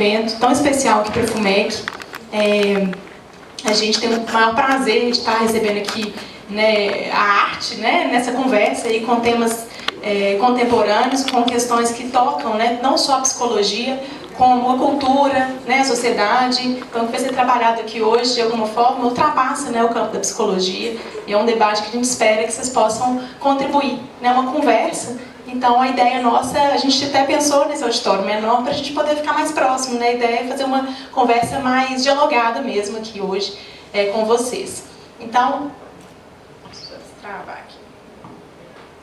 evento tão especial aqui para a FUMEC. A gente tem o maior prazer de estar recebendo aqui, né, a arte, né, nessa conversa aí, com temas contemporâneos, com questões que tocam, né, não só a psicologia, como a cultura, né, a sociedade. Então, o que vai ser trabalhado aqui hoje, de alguma forma, ultrapassa, né, o campo da psicologia. E é um debate que a gente espera que vocês possam contribuir, né, uma conversa. Então, a ideia nossa, a gente até pensou nesse auditório menor para a gente poder ficar mais próximo, né? A ideia é fazer uma conversa mais dialogada mesmo aqui hoje com vocês. Então, deixa eu travar aqui.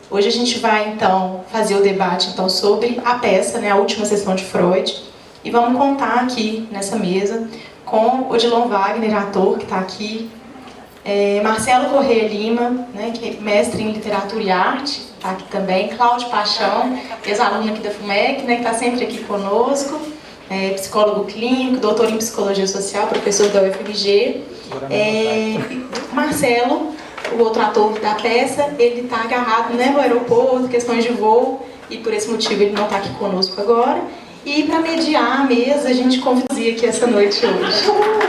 Hoje a gente vai, então, fazer o debate então, sobre a peça, né, a última sessão de Freud. E vamos contar aqui nessa mesa com Odilon Wagner, ator, que está aqui. Marcelo Corrêa Lima, né, que é mestre em literatura e arte, está aqui também. Cláudio Paixão, ex-aluno aqui da FUMEC, né, que está sempre aqui conosco. Psicólogo clínico, doutor em psicologia social, professor da UFMG. Marcelo, o outro ator da peça, ele está agarrado, né, no aeroporto, questões de voo, e por esse motivo ele não está aqui conosco agora. E para mediar a mesa, a gente convidou aqui essa noite hoje.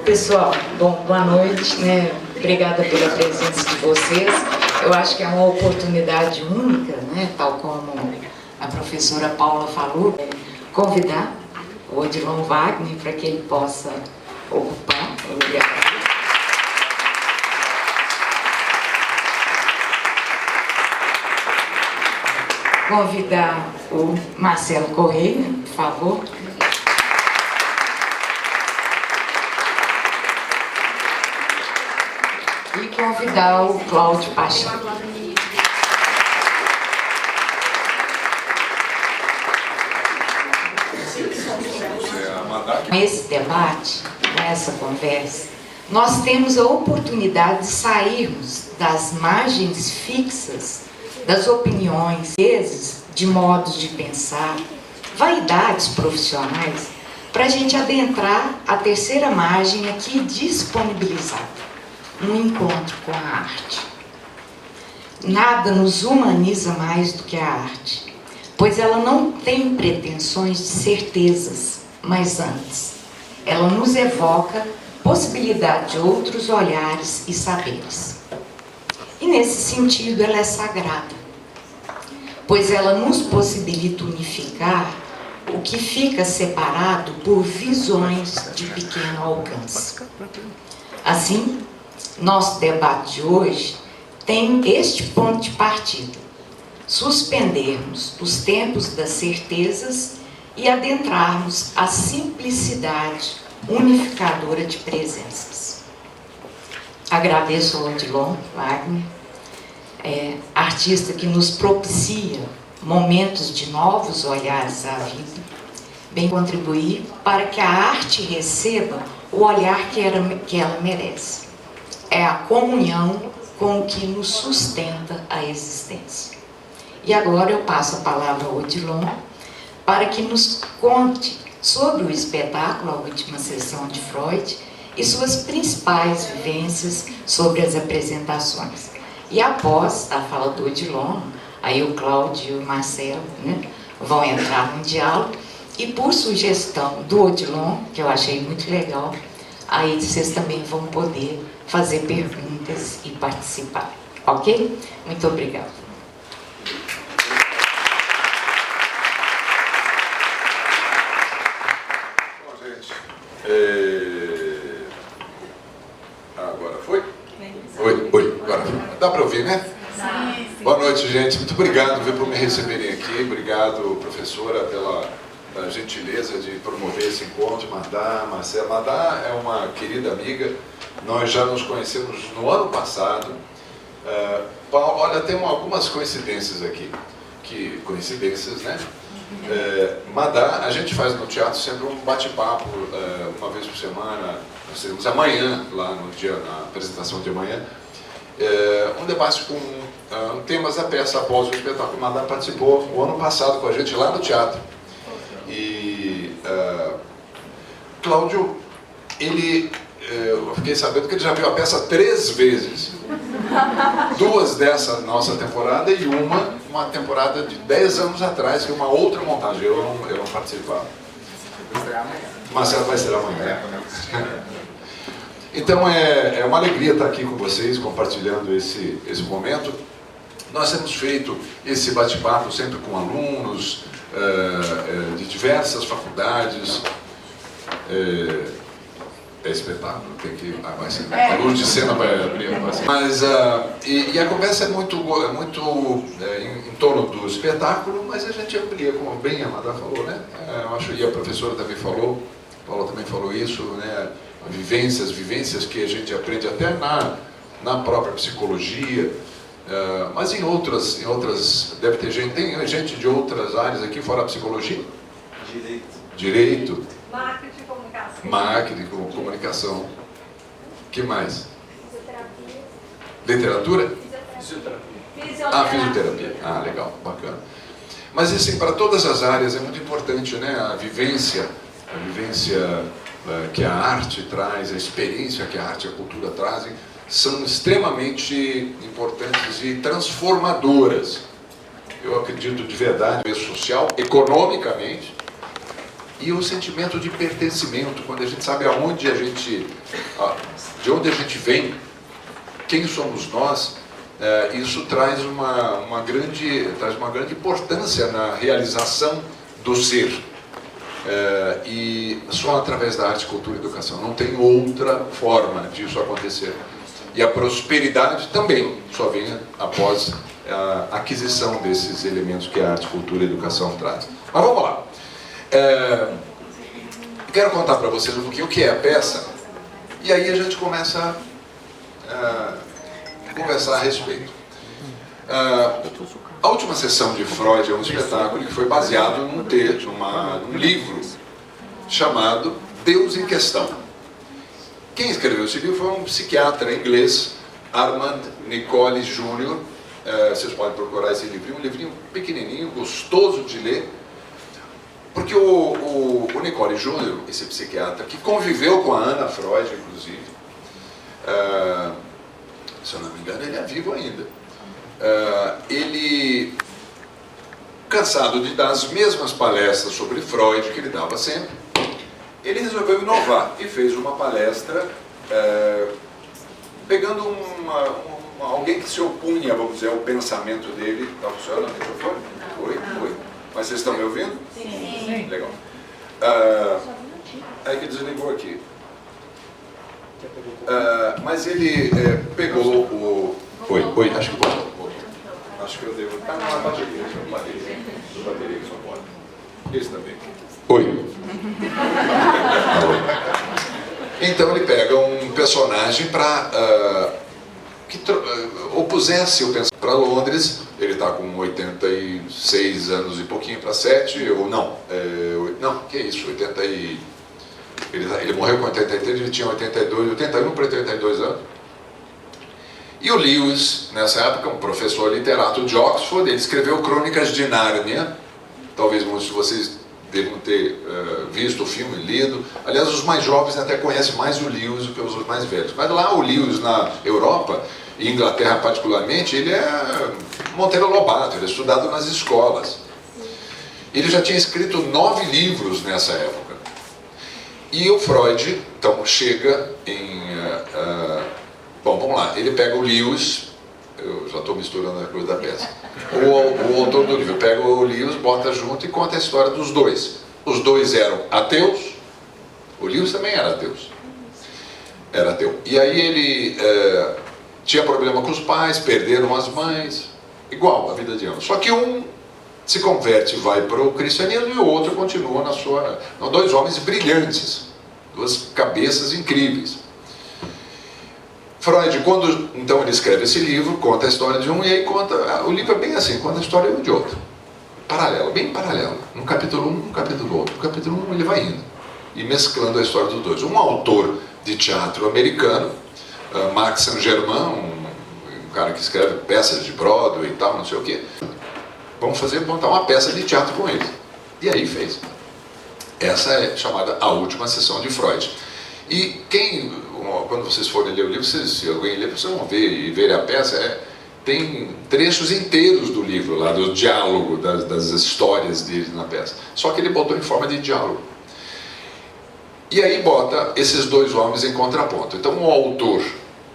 Pessoal, bom, boa noite, né? Obrigada pela presença de vocês. Eu acho que é uma oportunidade única, né? Tal como a professora Paula falou, convidar o Odilon Wagner para que ele possa ocupar o lugar. Convidar o Marcelo Corrêa, por favor. E convidar o Cláudio Paixão. Nesse debate, nessa conversa, nós temos a oportunidade de sairmos das margens fixas das opiniões, vezes, de modos de pensar, vaidades profissionais, para a gente adentrar a terceira margem aqui disponibilizada. Um encontro com a arte. Nada nos humaniza mais do que a arte, pois ela não tem pretensões de certezas, mas antes, ela nos evoca possibilidade de outros olhares e saberes. E nesse sentido ela é sagrada, pois ela nos possibilita unificar o que fica separado por visões de pequeno alcance. Assim, nosso debate de hoje tem este ponto de partida: suspendermos os tempos das certezas e adentrarmos a simplicidade unificadora de presenças. Agradeço ao Odilon Wagner, artista que nos propicia momentos de novos olhares à vida, bem contribuir para que a arte receba o olhar que ela merece. É a comunhão com o que nos sustenta a existência. E agora eu passo a palavra ao Odilon para que nos conte sobre o espetáculo, a última sessão de Freud, e suas principais vivências sobre as apresentações. E após a fala do Odilon, aí o Cláudio e o Marcelo, né, vão entrar no diálogo, e por sugestão do Odilon, que eu achei muito legal, aí vocês também vão poder fazer perguntas e participar. Ok? Muito obrigada. Bom, gente, agora foi? Oi, agora foi. Dá para ouvir, né? Sim. Boa noite, gente. Muito obrigado por me receberem aqui. Obrigado, professora, pela gentileza de promover esse encontro. Marcelo. Madá é uma querida amiga. Nós já nos conhecemos no ano passado. Paulo, olha, tem algumas coincidências aqui. Coincidências, né? Madá, a gente faz no teatro sempre um bate-papo uma vez por semana. Nós teremos amanhã, lá no dia, na apresentação de amanhã, um debate com temas da peça após o espetáculo. Madá participou o ano passado com a gente lá no teatro. E Cláudio, ele eu fiquei sabendo que ele já viu a peça 3 vezes. 2 dessa nossa temporada e uma temporada de 10 anos atrás, que é uma outra montagem. Eu não participava. Marcelo vai ser amanhã. Então é uma alegria estar aqui com vocês, compartilhando esse momento. Nós temos feito esse bate-papo sempre com alunos de diversas faculdades. É espetáculo, tem que... vai ser. A luz de cena vai abrir. Mas a conversa é muito em torno do espetáculo, mas a gente amplia, como bem a Amada falou, né? Eu acho que a professora também falou, a Paula também falou isso, né? Vivências que a gente aprende até na própria psicologia, mas em outras, deve ter gente, tem gente de outras áreas aqui, fora a psicologia? Direito. Marketing, comunicação. Que mais? Literatura? Fisioterapia. Legal, bacana. Mas assim, para todas as áreas é muito importante, né? A vivência que a arte traz, a experiência que a arte e a cultura trazem, são extremamente importantes e transformadoras. Eu acredito de verdade, social, economicamente, e o sentimento de pertencimento, quando a gente sabe de onde a gente vem, quem somos nós, isso traz uma grande importância na realização do ser. E só através da arte, cultura e educação. Não tem outra forma disso acontecer. E a prosperidade também só vem após a aquisição desses elementos que a arte, cultura e educação traz. Mas vamos lá. Quero contar para vocês um pouquinho o que é a peça, e aí a gente começa a conversar a respeito. A última sessão de Freud é um espetáculo que foi baseado num texto, num livro chamado Deus em Questão. Quem escreveu esse livro foi um psiquiatra inglês, Armand Nicole Jr. Vocês podem procurar esse livrinho, um livrinho pequenininho, gostoso de ler, porque o Nicole Jr., esse psiquiatra, que conviveu com a Ana Freud, inclusive, se eu não me engano, ele é vivo ainda. Ele, cansado de dar as mesmas palestras sobre Freud que ele dava sempre, ele resolveu inovar e fez uma palestra pegando alguém que se opunha, vamos dizer, ao pensamento dele. Está funcionando o microfone? Oi? Mas vocês estão me ouvindo? Sim. Legal. Aí que desligou aqui. Mas ele pegou o... Oi, acho que voltou. Acho que eu devo... Está na bateria que só pode. Esse também. Oi. Então ele pega um personagem para que opusesse o pensamento para Londres. Ele está com 86 anos e pouquinho para 7, ou não, que é isso, 80 e... Ele morreu com 83, ele tinha 81 para 82 anos. E o Lewis, nessa época, um professor literato de Oxford, ele escreveu Crônicas de Nárnia. Talvez muitos de vocês devam ter visto o filme, lido. Aliás, os mais jovens até conhecem mais o Lewis do que os mais velhos. Mas lá o Lewis, na Europa, e Inglaterra particularmente, ele é Monteiro Lobato, ele é estudado nas escolas. Ele já tinha escrito 9 livros nessa época. E o Freud, então, chega em... bom, vamos lá, ele pega o Lewis, eu já estou misturando a coisa da peça. O autor do livro pega o Lewis, bota junto e conta a história dos dois. Os dois eram ateus, o Lewis também era ateu. E aí ele tinha problema com os pais, perderam as mães, igual a vida de ambos. Só que um se converte e vai para o cristianismo e o outro continua na sua... São 2 homens brilhantes, 2 cabeças incríveis. Freud, quando então ele escreve esse livro, conta a história de um, e aí conta, o livro é bem assim, conta a história de outro, paralelo, bem paralelo, um capítulo um capítulo outro, no capítulo 1 ele vai indo e mesclando a história dos dois. Um autor de teatro americano, Max Saint-Germain, um cara que escreve peças de Broadway e tal, não sei o que, vamos montar uma peça de teatro com ele, e aí fez. Essa é chamada A Última Sessão de Freud. E quando vocês forem ler o livro, se alguém ler, vocês vão ver e ver a peça. Tem trechos inteiros do livro, lá do diálogo, das histórias dele na peça. Só que ele botou em forma de diálogo. E aí bota esses dois homens em contraponto. Então o autor,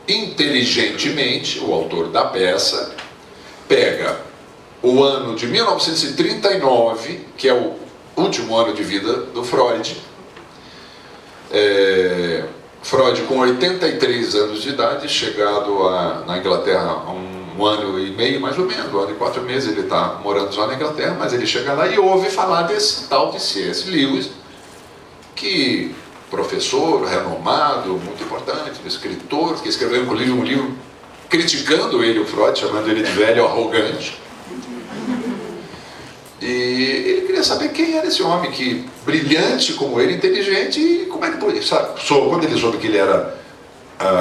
inteligentemente, o autor da peça, pega o ano de 1939, que é o último ano de vida do Freud. Freud com 83 anos de idade, chegado na Inglaterra há um ano e meio, mais ou menos, 1 ano e 4 meses, ele está morando só na Inglaterra, mas ele chega lá e ouve falar desse tal de C.S. Lewis, que professor renomado, muito importante, escritor, que escreveu inclusive um livro criticando ele, o Freud, chamando ele de velho arrogante. E ele queria saber quem era esse homem, que brilhante como ele, inteligente, e como é que podia, quando ele soube que ele era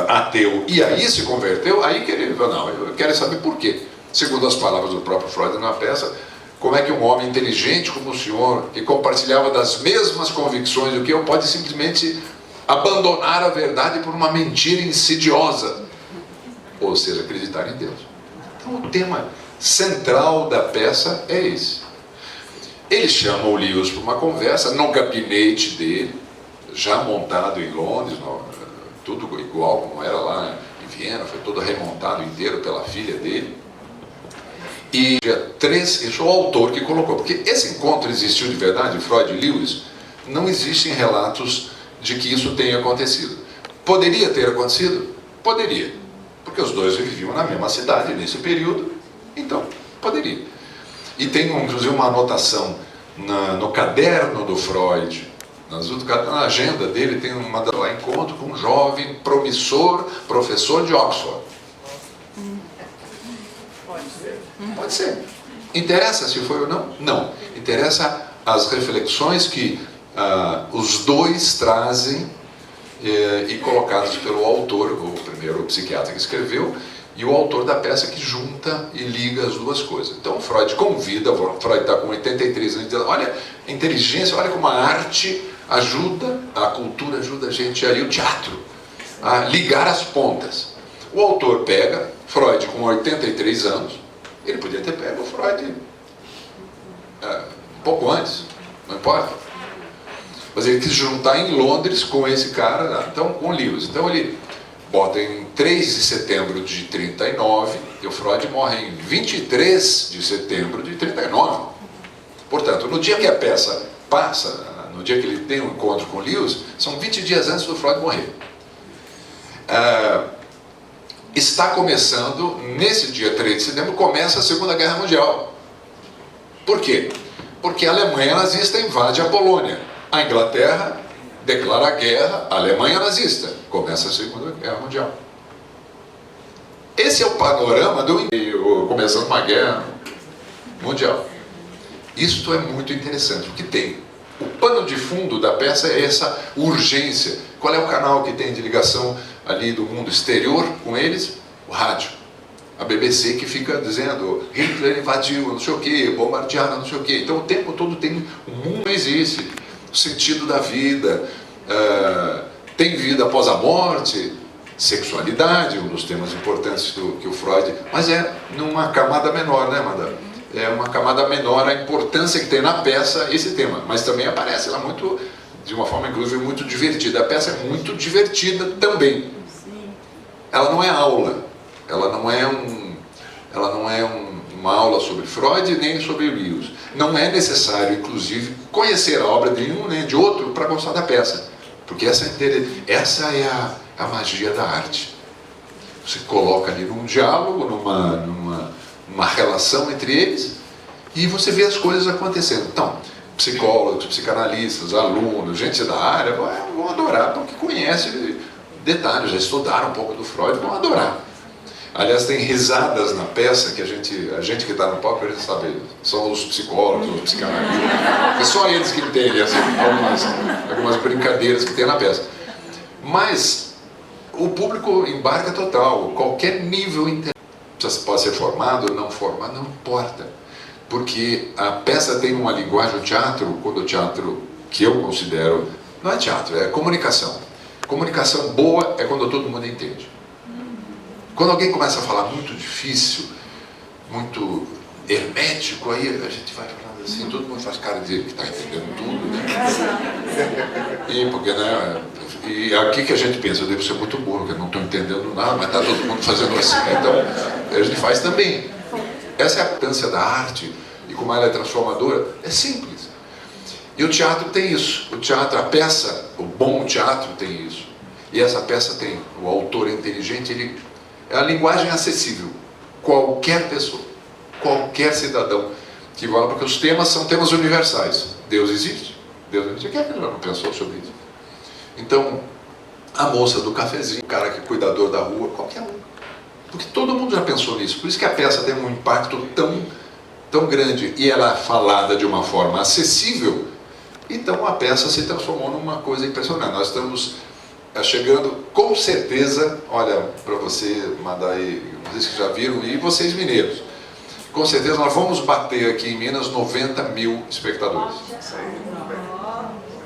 ateu e aí se converteu, aí que ele falou, não, eu quero saber por quê. Segundo as palavras do próprio Freud na peça, como é que um homem inteligente como o senhor, que compartilhava das mesmas convicções do que eu, pode simplesmente abandonar a verdade por uma mentira insidiosa, ou seja, acreditar em Deus. Então o tema central da peça é esse. Ele chama o Lewis para uma conversa no gabinete dele, já montado em Londres, tudo igual como era lá em Viena, foi todo remontado inteiro pela filha dele. E dia 3, isso é o autor que colocou, porque esse encontro existiu de verdade, Freud e Lewis, não existem relatos de que isso tenha acontecido. Poderia ter acontecido? Poderia, porque os dois viviam na mesma cidade nesse período, então poderia. E tem inclusive uma anotação no caderno do Freud, na agenda dele tem lá, encontro com um jovem promissor professor de Oxford. Pode ser. Interessa se foi ou não? Não. Interessa as reflexões que os dois trazem e colocadas pelo autor, o primeiro psiquiatra que escreveu, e o autor da peça que junta e liga as duas coisas. Então Freud convida, Freud está com 83 anos, dizendo, olha a inteligência, olha como a arte ajuda, a cultura ajuda a gente, aí o teatro, a ligar as pontas. O autor pega, Freud com 83 anos, ele podia ter pego o Freud um pouco antes, não importa. Mas ele quis juntar em Londres com esse cara, então com Lewis. Então ele bota em 3 de setembro de 39, e o Freud morre em 23 de setembro de 39. Portanto, no dia que a peça passa, no dia que ele tem um encontro com Lewis, são 20 dias antes do Freud morrer. Está começando, nesse dia 3 de setembro, começa a Segunda Guerra Mundial. Por quê? Porque a Alemanha nazista invade a Polônia. A Inglaterra declara guerra à Alemanha nazista. Começa a Segunda Guerra Mundial. Esse é o panorama começando uma guerra mundial. Isto é muito interessante, porque tem o pano de fundo da peça é essa urgência. Qual é o canal que tem de ligação ali do mundo exterior com eles? O rádio. A BBC que fica dizendo Hitler invadiu, não sei o que, bombardearam, não sei o que. Então o tempo todo tem, o mundo existe, o sentido da vida, tem vida após a morte, sexualidade, um dos temas importantes que o Freud, mas é numa camada menor, né, madame? É uma camada menor a importância que tem na peça esse tema, mas também aparece lá muito, de uma forma inclusive muito divertida. A peça é muito divertida também. Ela não é aula, ela não é uma aula sobre Freud nem sobre Lewis. Não é necessário, inclusive, conhecer a obra de um nem de outro para gostar da peça, porque essa é a magia da arte. Você coloca ali num diálogo, numa relação entre eles, e você vê as coisas acontecendo. Então, psicólogos, psicanalistas, alunos, gente da área vão adorar, porque conhecem detalhes, já estudaram um pouco do Freud, vão adorar. Aliás, tem risadas na peça que a gente que está no palco, a gente sabe, são os psicólogos, os psicanalistas, é só eles que entendem assim, algumas brincadeiras que tem na peça. Mas o público embarca total, qualquer nível pode ser formado ou não formado, não importa. Porque a peça tem uma linguagem, o teatro, quando o teatro, que eu considero, não é teatro, é comunicação. Comunicação boa é quando todo mundo entende. Quando alguém começa a falar muito difícil, muito hermético, aí a gente vai falando assim, todo mundo faz cara de que está entendendo tudo, né? E porque, né? E aqui que a gente pensa, eu devo ser muito burro, que eu não estou entendendo nada, mas está todo mundo fazendo assim, então a gente faz também. Essa é a importância da arte, e como ela é transformadora, é simples. E o teatro tem isso. O teatro, a peça, o bom teatro tem isso. E essa peça tem, o autor inteligente, ele é a linguagem acessível. Qualquer pessoa, qualquer cidadão que fala, porque os temas são temas universais. Deus existe? Deus não existe. Quem é que não pensou sobre isso? Então, a moça do cafezinho, o cara que é cuidador da rua, qualquer um. Porque todo mundo já pensou nisso. Por isso que a peça tem um impacto tão grande. E ela é falada de uma forma acessível. Então a peça se transformou numa coisa impressionante. Nós estamos chegando, com certeza, olha, para você mandar aí, vocês que já viram, e vocês mineiros, com certeza nós vamos bater aqui em Minas 90 mil espectadores.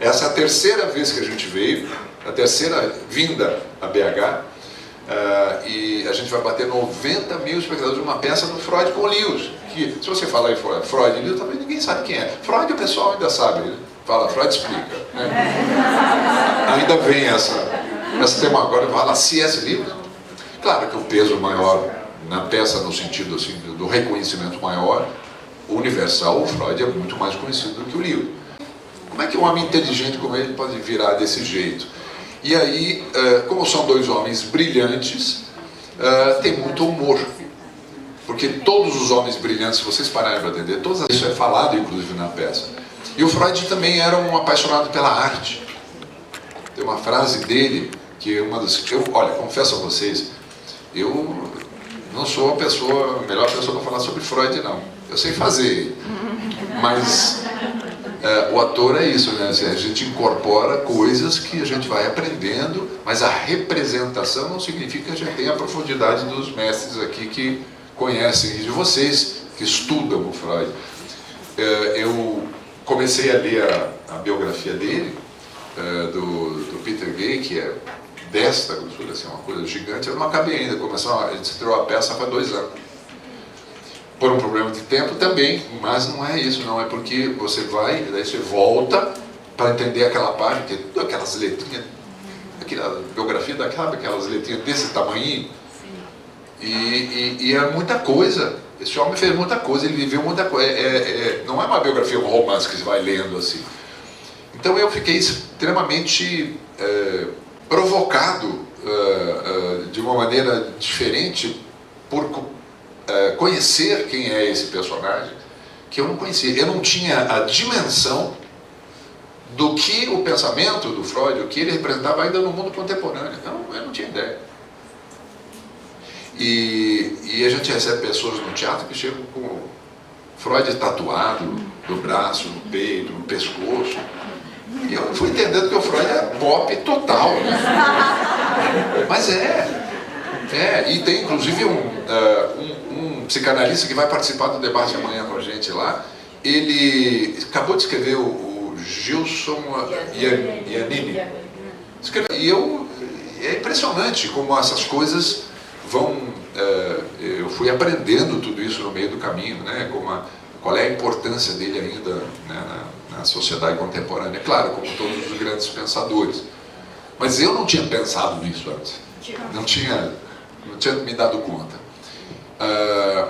Essa é a terceira vez que a gente veio, a terceira vinda a BH, e a gente vai bater 90 mil espectadores de uma peça do Freud com Lewis, que se você falar em Freud e Lewis, também ninguém sabe quem é. Freud o pessoal ainda sabe, né? Fala, Freud explica, né? Ainda vem essa tema agora, fala C.S. Lewis. Claro que o peso maior na peça, no sentido assim, do reconhecimento maior, universal, o Freud é muito mais conhecido do que o Lewis. Como é que um homem inteligente como ele pode virar desse jeito? E aí, como são dois homens brilhantes, tem muito humor. Porque todos os homens brilhantes, se vocês pararem para entender, isso é falado inclusive na peça. E o Freud também era um apaixonado pela arte. Tem uma frase dele, que é uma das... olha, confesso a vocês, eu não sou a melhor pessoa para falar sobre Freud, não. Eu sei fazer, mas o ator é isso, né? A gente incorpora coisas que a gente vai aprendendo, mas a representação não significa que a gente tenha a profundidade dos mestres aqui que conhecem, e de vocês que estudam o Freud. Eu comecei a ler a biografia dele, do Peter Gay, que é desta grossura, assim, uma coisa gigante. Eu não acabei ainda, a gente estreou a peça faz 2 anos. Por um problema de tempo também, mas não é isso, não. É porque você vai, daí você volta para entender aquela parte, que é tudo aquelas letrinhas, aquela biografia aquelas letrinhas desse tamanho. E é muita coisa. Esse homem fez muita coisa, ele viveu muita coisa. Não é uma biografia, um romance que você vai lendo assim. Então eu fiquei extremamente provocado de uma maneira diferente por conhecer quem é esse personagem, que eu não conhecia. Eu não tinha a dimensão do que o pensamento do Freud, o que ele representava ainda no mundo contemporâneo. Eu não tinha ideia. E a gente recebe pessoas no teatro que chegam com Freud tatuado no braço, no peito, no pescoço. E eu fui entendendo que o Freud é pop total. Mas e tem inclusive um psicanalista que vai participar do debate amanhã com a gente lá. Ele acabou de escrever o Gilson Iannini. E é impressionante como essas coisas vão... eu fui aprendendo tudo isso no meio do caminho, né? Qual é a importância dele ainda, né, na sociedade contemporânea. Claro, como todos os grandes pensadores. Mas eu não tinha pensado nisso antes. Não tinha me dado conta.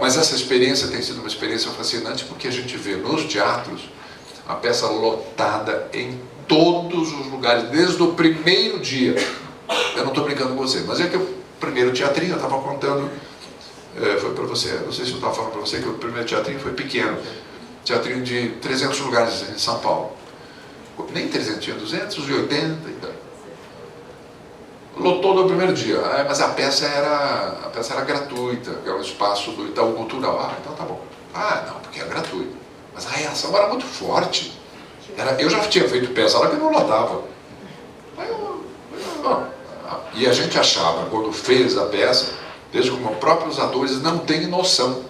Mas essa experiência tem sido uma experiência fascinante, porque a gente vê nos teatros a peça lotada em todos os lugares, desde o primeiro dia. Eu não estou brincando com você, mas é que o primeiro teatrinho, eu estava contando, foi para você, não sei se eu estava falando para você que o primeiro teatrinho foi pequeno, teatrinho de 300 lugares em São Paulo. Nem 300, tinha 280 e tal. Lotou no primeiro dia, mas a peça era gratuita, que é o espaço do Itaú Cultural. Então tá bom. Não, porque é gratuito. Mas a reação era muito forte. Eu já tinha feito peça lá que não lotava. E a gente achava, quando fez a peça, desde como próprios atores não têm noção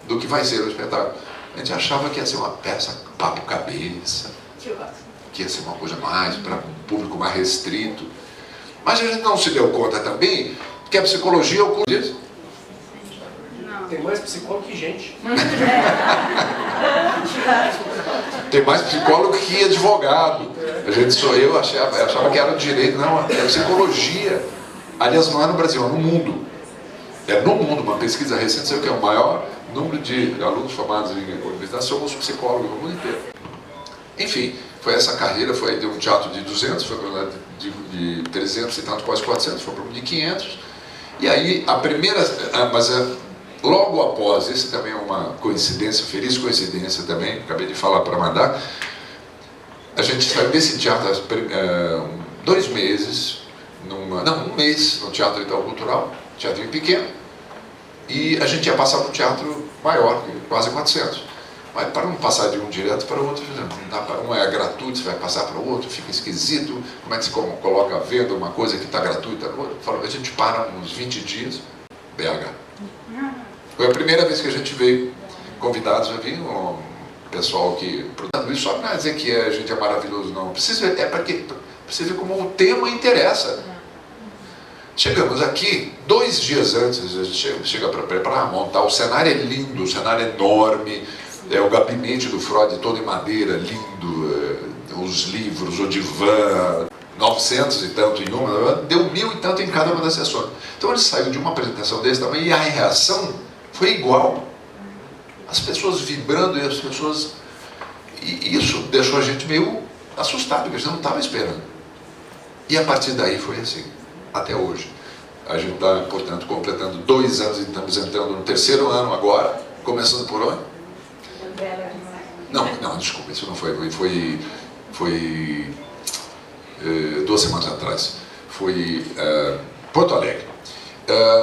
do que vai ser o espetáculo. A gente achava que ia ser uma peça papo cabeça, que ia ser uma coisa mais para um público mais restrito. Mas a gente não se deu conta também que a psicologia é o curso disso. Tem mais psicólogo que gente. Tem mais psicólogo que advogado. Eu achava que era o direito, não, é psicologia. Aliás, não é no Brasil, é no mundo. É no mundo, uma pesquisa recente, sei que é o maior número de alunos formados em universidade somos psicólogos no mundo inteiro. Enfim, foi essa carreira, foi de um teatro de 200, foi de 300 e tanto, quase 400, foi para um de 500. E aí, a primeira, logo após, esse também é uma coincidência, feliz coincidência também, acabei de falar para mandar, a gente saiu desse teatro 2 meses, um mês no Teatro Itaú Cultural, teatrinho pequeno, e a gente ia passar para um teatro maior, quase 400. Mas para não passar de um direto para o outro, um é gratuito, você vai passar para o outro, fica esquisito, como é que você coloca a venda uma coisa que está gratuita no outro? A gente para uns 20 dias, BH. Foi a primeira vez que a gente veio, convidados, já vi um pessoal que... Portanto, isso só para dizer que a gente é maravilhoso, não. É para que você ver como o tema interessa. Chegamos aqui, 2 dias antes, a gente chega para preparar, montar, o cenário é lindo, o cenário é enorme, o gabinete do Freud todo em madeira, lindo, os livros, o divã, 900 e tanto em uma, deu 1000 e tanto em cada uma das sessões. Então ele saiu de uma apresentação desse tamanho e a reação foi igual. As pessoas vibrando e as pessoas... E isso deixou a gente meio assustado, porque a gente não estava esperando. E a partir daí foi assim, até hoje. A gente está, portanto, completando 2 anos e estamos entrando no 3º ano agora, começando por onde? Não, desculpa, isso não foi. Foi 2 semanas atrás. Foi Porto Alegre.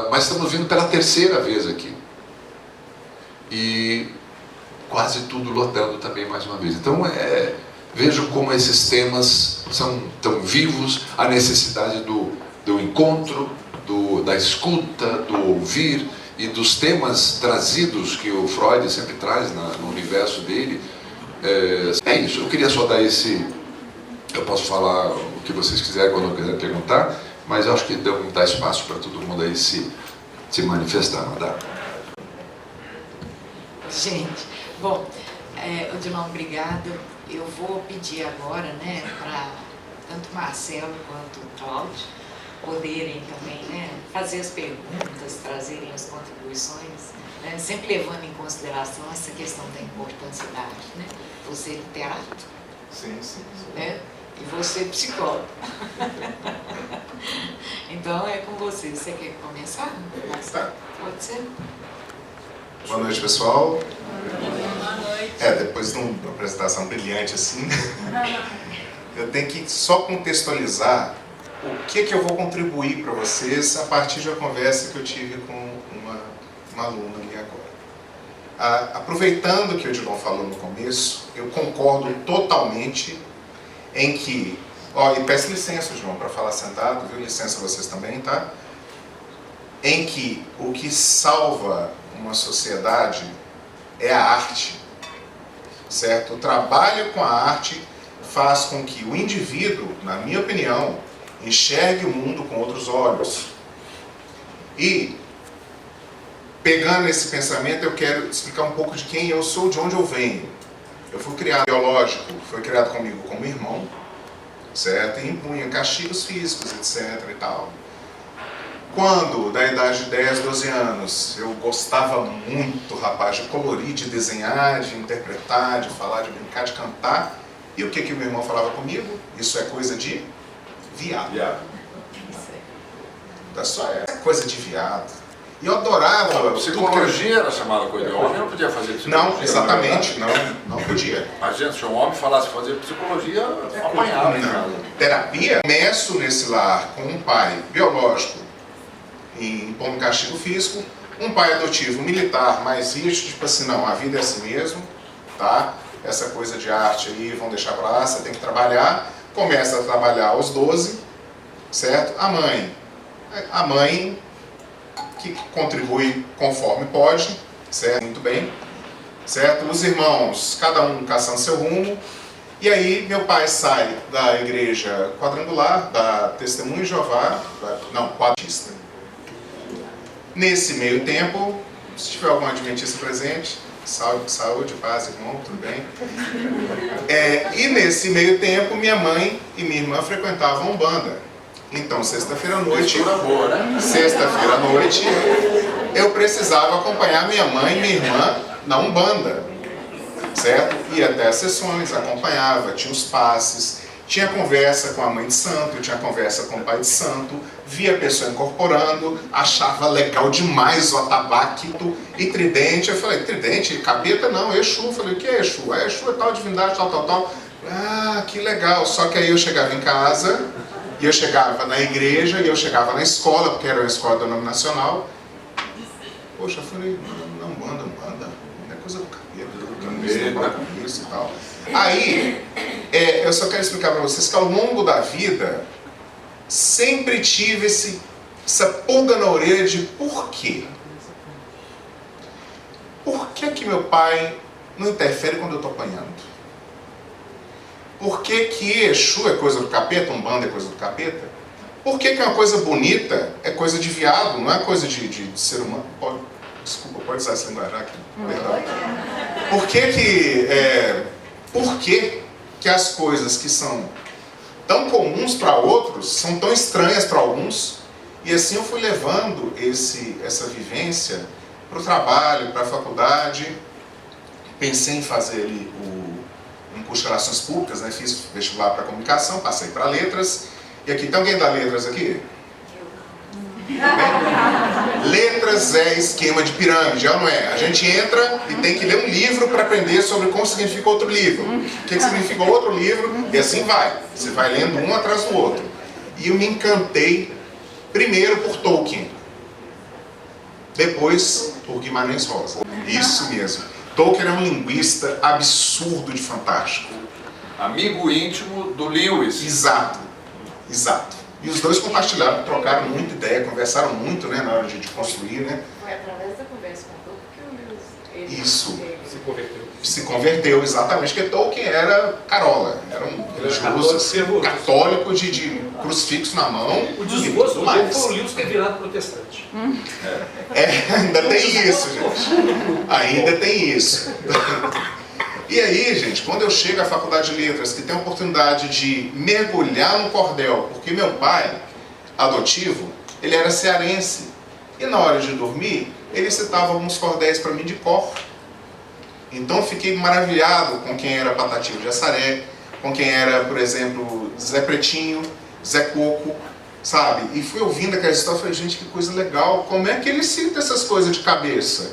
Mas estamos vindo pela 3ª vez aqui. E quase tudo lotando também mais uma vez. Então, vejo como esses temas são tão vivos, a necessidade do encontro, da escuta, do ouvir e dos temas trazidos que o Freud sempre traz no universo dele. É isso, eu queria só dar esse... Eu posso falar o que vocês quiserem quando eu quiser perguntar, mas eu acho que dá espaço para todo mundo aí se manifestar, não dá? Gente, bom, Odilon, obrigado. Eu vou pedir agora, né, para tanto Marcelo quanto Cláudio poderem também, né, fazer as perguntas, trazerem as contribuições, né, sempre levando em consideração essa questão da importância da arte, né? Você é literato, sim. Né? E você é psicólogo. Então é com você. Você quer começar? Tá. Pode ser? Boa noite, pessoal. Boa noite. Depois de uma apresentação brilhante assim, eu tenho que só contextualizar o que eu vou contribuir para vocês a partir de uma conversa que eu tive com uma aluna ali agora. Aproveitando o que o Odilon falou no começo, eu concordo totalmente em que... e peço licença, João, para falar sentado, viu? Licença vocês também, tá? Em que o que salva uma sociedade é a arte, certo? O trabalho com a arte faz com que o indivíduo, na minha opinião, enxergue o mundo com outros olhos. E, pegando esse pensamento, eu quero explicar um pouco de quem eu sou, de onde eu venho. Eu fui criado biológico, foi criado comigo como irmão, certo? E impunha castigos físicos, etc. e tal. Quando, da idade de 10, 12 anos, eu gostava muito, rapaz, de colorir, de desenhar, de interpretar, de falar, de brincar, de cantar. E o que o meu irmão falava comigo? Isso é coisa de viado. Só é coisa de viado. E eu adorava... A psicologia era chamada coisa de homem, não podia fazer psicologia. Não, exatamente, não podia. Mas, gente, se um homem falasse fazer psicologia, apanhava em casa. Terapia, começo nesse lar com um pai biológico, impondo castigo físico, um pai adotivo militar mais rígido, tipo assim, não, a vida é assim mesmo, tá? Essa coisa de arte aí, vão deixar pra lá, você tem que trabalhar. Começa a trabalhar aos 12, certo? A mãe que contribui conforme pode, certo? Muito bem, certo? Os irmãos, cada um caçando seu rumo, E aí meu pai sai da igreja quadrangular, da Testemunho de Jeová, não, Quadrista. Nesse meio tempo, se tiver algum adventista presente, saúde, paz, irmão, tudo bem? E nesse meio tempo, minha mãe e minha irmã frequentavam Umbanda. Então, sexta-feira à noite, eu precisava acompanhar minha mãe e minha irmã na Umbanda, certo? Ia até as sessões, acompanhava, tinha os passes, tinha conversa com a mãe de santo, tinha conversa com o pai de santo, via a pessoa incorporando, achava legal demais o atabaque e tridente. Eu falei, tridente? Capeta? Não, Exu. Eu falei, o que é Exu? Exu é tal divindade, tal. Ah, que legal. Só que aí eu chegava em casa, e eu chegava na igreja, e eu chegava na escola, porque era uma escola denominacional. Poxa, eu falei, não, Umbanda, não é coisa do capeta, isso e tal. Aí, eu só quero explicar para vocês que ao longo da vida, sempre tive essa pulga na orelha de por quê? Por que meu pai não interfere quando eu estou apanhando? Por que Exu é coisa do capeta, Umbanda é coisa do capeta? Por que uma coisa bonita é coisa de viado, não é coisa de ser humano? Desculpa, pode usar esse linguajar aqui, perdão. Por que as coisas que são tão comuns para outros são tão estranhas para alguns? E assim eu fui levando essa vivência para o trabalho, para a faculdade. Pensei em fazer ali um curso de Relações Públicas, né? Fiz vestibular para comunicação, passei para letras. E aqui, tem alguém da letras aqui? Letras é esquema de pirâmide, não é? A gente entra e tem que ler um livro para aprender sobre como significa outro livro. O que significa outro livro, e assim vai. Você vai lendo um atrás do outro. E eu me encantei primeiro por Tolkien, depois por Guimarães Rosa. Isso mesmo. Tolkien é um linguista absurdo de fantástico. Amigo íntimo do Lewis. Exato. E os dois compartilharam, trocaram muita ideia, conversaram muito, né, na hora de construir, né? Foi através da conversa com Tolkien que o Lewis... Isso. Se converteu. Se converteu, exatamente, porque Tolkien era carola, era um religioso, católico de crucifixo na mão. O desgosto dele foi o Lewis ter virado protestante. Ainda tem isso, gente. Ainda tem isso. E aí, gente, quando eu chego à Faculdade de Letras, que tem a oportunidade de mergulhar no cordel, porque meu pai, adotivo, ele era cearense. E na hora de dormir, ele citava alguns cordéis para mim de cor. Então eu fiquei maravilhado com quem era Patativa de Assaré, com quem era, por exemplo, Zé Pretinho, Zé Coco, sabe? E fui ouvindo aquela história e falei, gente, que coisa legal, como é que ele cita essas coisas de cabeça?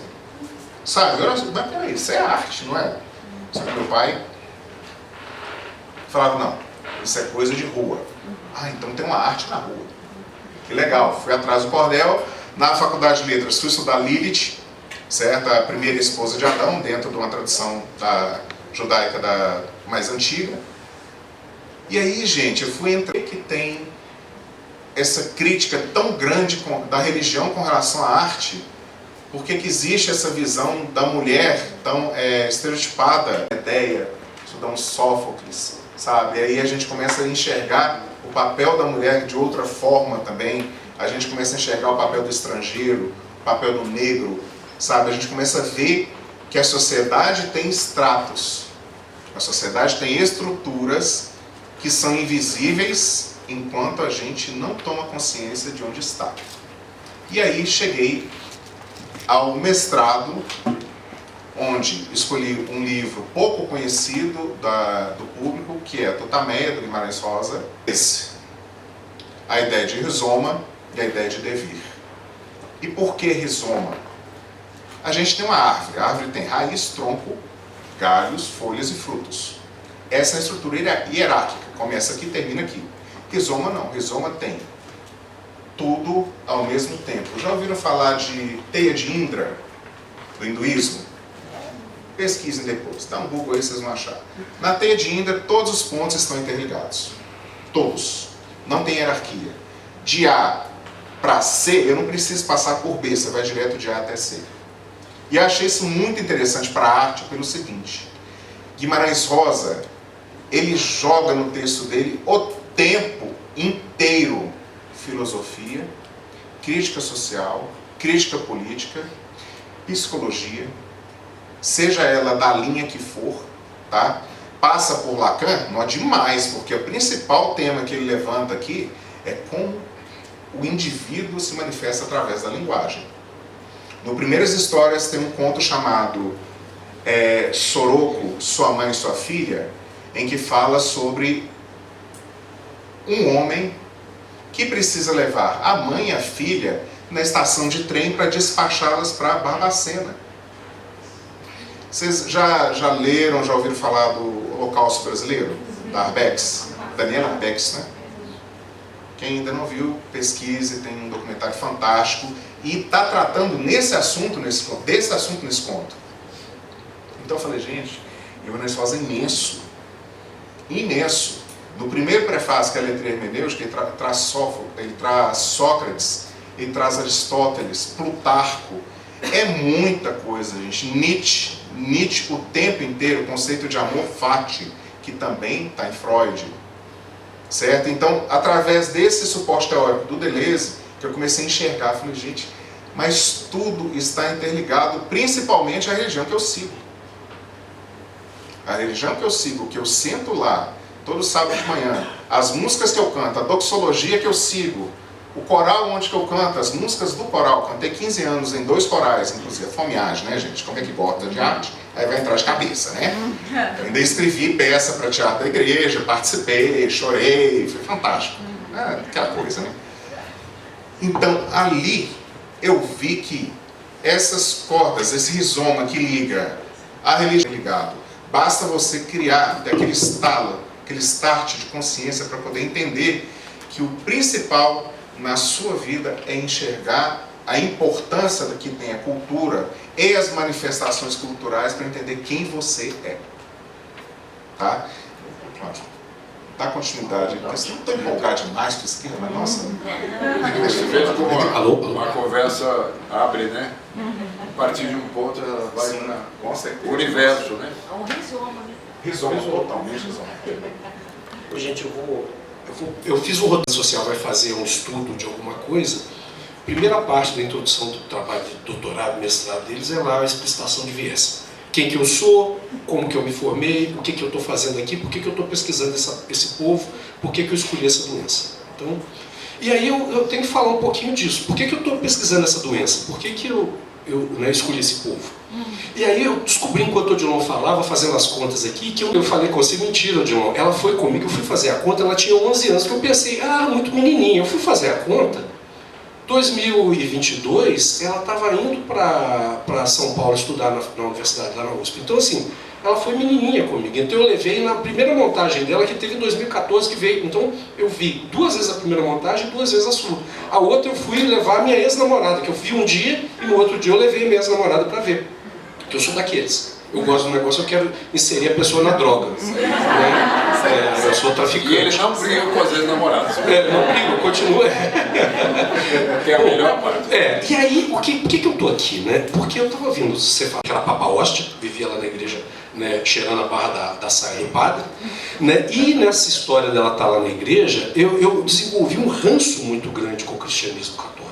Sabe? Mas peraí, isso é arte, não é? Só que meu pai falava, não, isso é coisa de rua. Ah, então tem uma arte na rua. Que legal, fui atrás do cordel. Na Faculdade de Letras fui estudar Lilith, certo? A primeira esposa de Adão, dentro de uma tradição judaica mais antiga. E aí, gente, eu fui entrar que tem essa crítica tão grande da religião com relação à arte. Por que existe essa visão da mulher tão estereotipada? Ideia, estudamos Sófocles, sabe? E aí a gente começa a enxergar o papel da mulher de outra forma também. A gente começa a enxergar o papel do estrangeiro, o papel do negro, sabe? A gente começa a ver que a sociedade tem estratos. A sociedade tem estruturas que são invisíveis enquanto a gente não toma consciência de onde está. E aí cheguei ao mestrado, onde escolhi um livro pouco conhecido do público, que é Tutameia, do Guimarães Rosa. A ideia de rizoma e a ideia de devir. E por que rizoma? A gente tem uma árvore. A árvore tem raiz, tronco, galhos, folhas e frutos. Essa é a estrutura hierárquica. Começa aqui e termina aqui. Rizoma não. Rizoma tem tudo ao mesmo tempo. Já ouviram falar de teia de Indra, do hinduísmo? Pesquisem depois, dá um Google aí, vocês vão achar. Na teia de Indra, todos os pontos estão interligados. Todos. Não tem hierarquia. De A para C, eu não preciso passar por B, você vai direto de A até C. E achei isso muito interessante para a arte pelo seguinte. Guimarães Rosa, ele joga no texto dele o tempo inteiro filosofia, crítica social, crítica política, psicologia, seja ela da linha que for, tá? Passa por Lacan, não é demais, porque o principal tema que ele levanta aqui é como o indivíduo se manifesta através da linguagem. No Primeiras Histórias tem um conto chamado Soroco, Sua Mãe e Sua Filha, em que fala sobre um homem que precisa levar a mãe e a filha na estação de trem para despachá-las para Barbacena. Vocês já leram, já ouviram falar do Holocausto Brasileiro? Da Arbex? Daniela Arbex, né? Quem ainda não viu, pesquise, tem um documentário fantástico e está tratando desse assunto nesse conto. Então eu falei, gente, Ibanez Rosa é imenso. Imenso. No primeiro prefácio, que é a letra hermenêutica, ele traz Sócrates, ele traz Aristóteles, Plutarco. É muita coisa, gente. Nietzsche o tempo inteiro, o conceito de amor fati, que também está em Freud. Certo? Então, através desse suporte teórico do Deleuze, que eu comecei a enxergar, falei, gente, mas tudo está interligado, principalmente a religião que eu sigo. A religião que eu sigo, que eu sento lá, todo sábado de manhã, as músicas que eu canto, a doxologia que eu sigo, o coral onde que eu canto, as músicas do coral, cantei 15 anos em 2 corais, inclusive, fomeagem, né, gente? Como é que bota de arte? Aí vai entrar de cabeça, né? Eu ainda escrevi peça para teatro da igreja, participei, chorei, foi fantástico. Aquela coisa, né? Então, ali, eu vi que essas cordas, esse rizoma que liga a religião ligado, basta você criar aquele estalo, aquele start de consciência para poder entender que o principal na sua vida é enxergar a importância que tem a cultura e as manifestações culturais para entender quem você é. Tá? Pronto. Dá continuidade. Vocês não estão empolgados demais com isso aqui, mas nossa. Você vê como uma conversa abre, né? A partir de um ponto ela vai para o universo, né? É um rizoma, né? Rizoma, totalmente rizoma. Gente, eu fiz um roteiro social, vai fazer um estudo de alguma coisa. Primeira parte da introdução do trabalho de doutorado, mestrado deles é lá a explicitação de viés. Quem que eu sou, como que eu me formei, o que que eu estou fazendo aqui, por que que eu estou pesquisando esse povo, por que que eu escolhi essa doença. Então, e aí eu tenho que falar um pouquinho disso. Por que que eu estou pesquisando essa doença? Por que que eu escolhi esse povo? E aí eu descobri, enquanto o Odilon falava, fazendo as contas aqui, que eu falei com você, mentira, Odilon, ela foi comigo, eu fui fazer a conta, ela tinha 11 anos, que eu pensei, muito menininha, eu fui fazer a conta, 2022, ela estava indo para São Paulo estudar na universidade, lá na USP. Então, assim, ela foi menininha comigo. Então, eu levei na primeira montagem dela, que teve em 2014, que veio. Então, eu vi 2 vezes a primeira montagem e 2 vezes a sua. A outra, eu fui levar a minha ex-namorada, que eu vi um dia, e no outro dia eu levei a minha ex-namorada para ver. Porque eu sou daqueles. Eu gosto do negócio, eu quero inserir a pessoa na droga. Né? Eu sou traficante. E eles não brigam com as ex-namoradas. Não brigam, continua. Que é a melhor parte. E aí, por que eu tô aqui, né? Porque eu estava ouvindo você falar que era Papa Hóstia, vivia lá na igreja, né, cheirando a barra da saia do padre, né? E nessa história dela estar lá na igreja, eu desenvolvi um ranço muito grande com o cristianismo católico.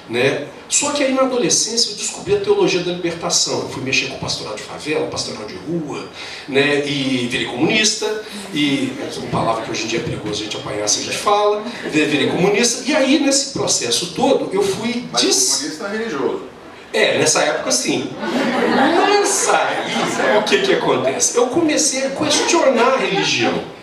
Né? Só que aí na adolescência eu descobri a teologia da libertação. Eu fui mexer com pastoral de favela, pastoral de rua, né? E virei comunista, e é uma palavra que hoje em dia é perigoso a gente apanhar se a gente fala, virei comunista, e aí nesse processo todo eu fui... Mas comunista religioso. Nessa época sim. Mas aí, o que acontece? Eu comecei a questionar a religião.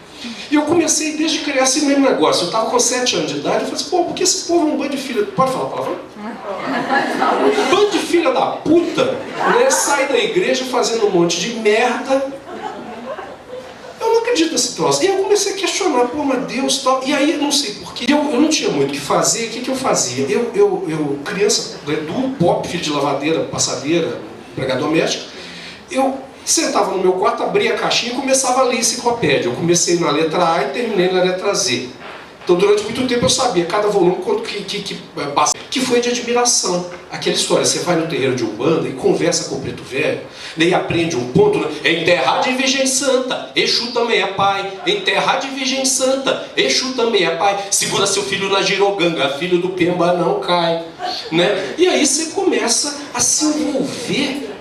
E eu comecei desde criança esse mesmo negócio. Eu estava com 7 anos de idade, eu falei assim, porque esse povo é um bando de filha... Pode falar a palavra? Um bando de filha da puta, né, sai da igreja fazendo um monte de merda. Eu não acredito nesse troço. E eu comecei a questionar, mas Deus tal. E aí, eu não sei porquê, eu não tinha muito o que fazer. O que eu fazia? Eu criança, do pop, filho de lavadeira, passadeira, empregada doméstica, eu sentava no meu quarto, abria a caixinha e começava a ler enciclopédia. Eu comecei na letra A e terminei na letra Z. Então, durante muito tempo eu sabia cada volume quanto que passa. que foi de admiração. Aquela história, você vai no terreiro de Umbanda e conversa com o preto velho, né, e aprende um ponto, né? Enterrar de Virgem Santa, Exu também é pai. Enterrar de Virgem Santa, Exu também é pai. Segura seu filho na giroganga, filho do Pemba não cai, né? E aí você começa a se envolver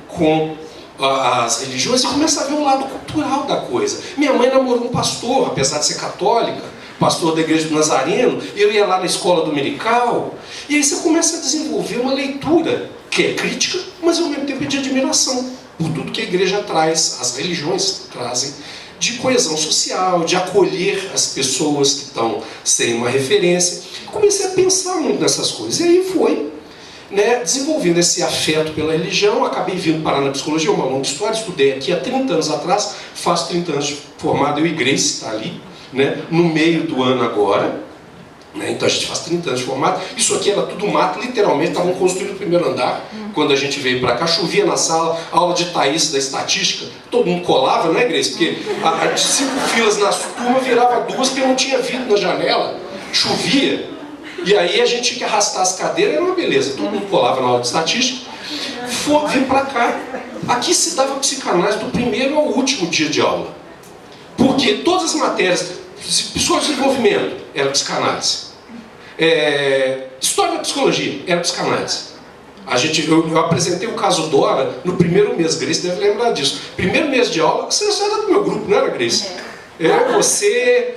com as religiões e começa a ver o lado cultural da coisa. Minha mãe namorou um pastor, apesar de ser católica, pastor da igreja do Nazareno. Eu ia lá na escola dominical, e aí você começa a desenvolver uma leitura que é crítica, mas ao mesmo tempo é de admiração por tudo que a igreja traz, as religiões trazem, de coesão social, de acolher as pessoas que estão sem uma referência. Comecei a pensar muito nessas coisas, e aí foi, né, desenvolvendo esse afeto pela religião. Acabei vindo parar na psicologia, uma longa história. Estudei aqui há 30 anos atrás, faço 30 anos de formado, eu e Grace está ali, né, no meio do ano agora, né, então a gente faz 30 anos de formado. Isso aqui era tudo mato, literalmente, estavam construindo o primeiro andar. Quando a gente veio para cá, chovia na sala, aula de Thaís da estatística, todo mundo colava, né, Grace? Porque de 5 filas na turma virava 2 porque não tinha vidro na janela, chovia. E aí a gente tinha que arrastar as cadeiras, era uma beleza, todo mundo colava na aula de estatística. Vim para cá. Aqui se dava psicanálise do primeiro ao último dia de aula. Porque todas as matérias, psicologia de desenvolvimento, era psicanálise. História da psicologia, era psicanálise. Eu apresentei o caso Dora no primeiro mês, Grace deve lembrar disso. Primeiro mês de aula, você era do meu grupo, não era, Grace? Você,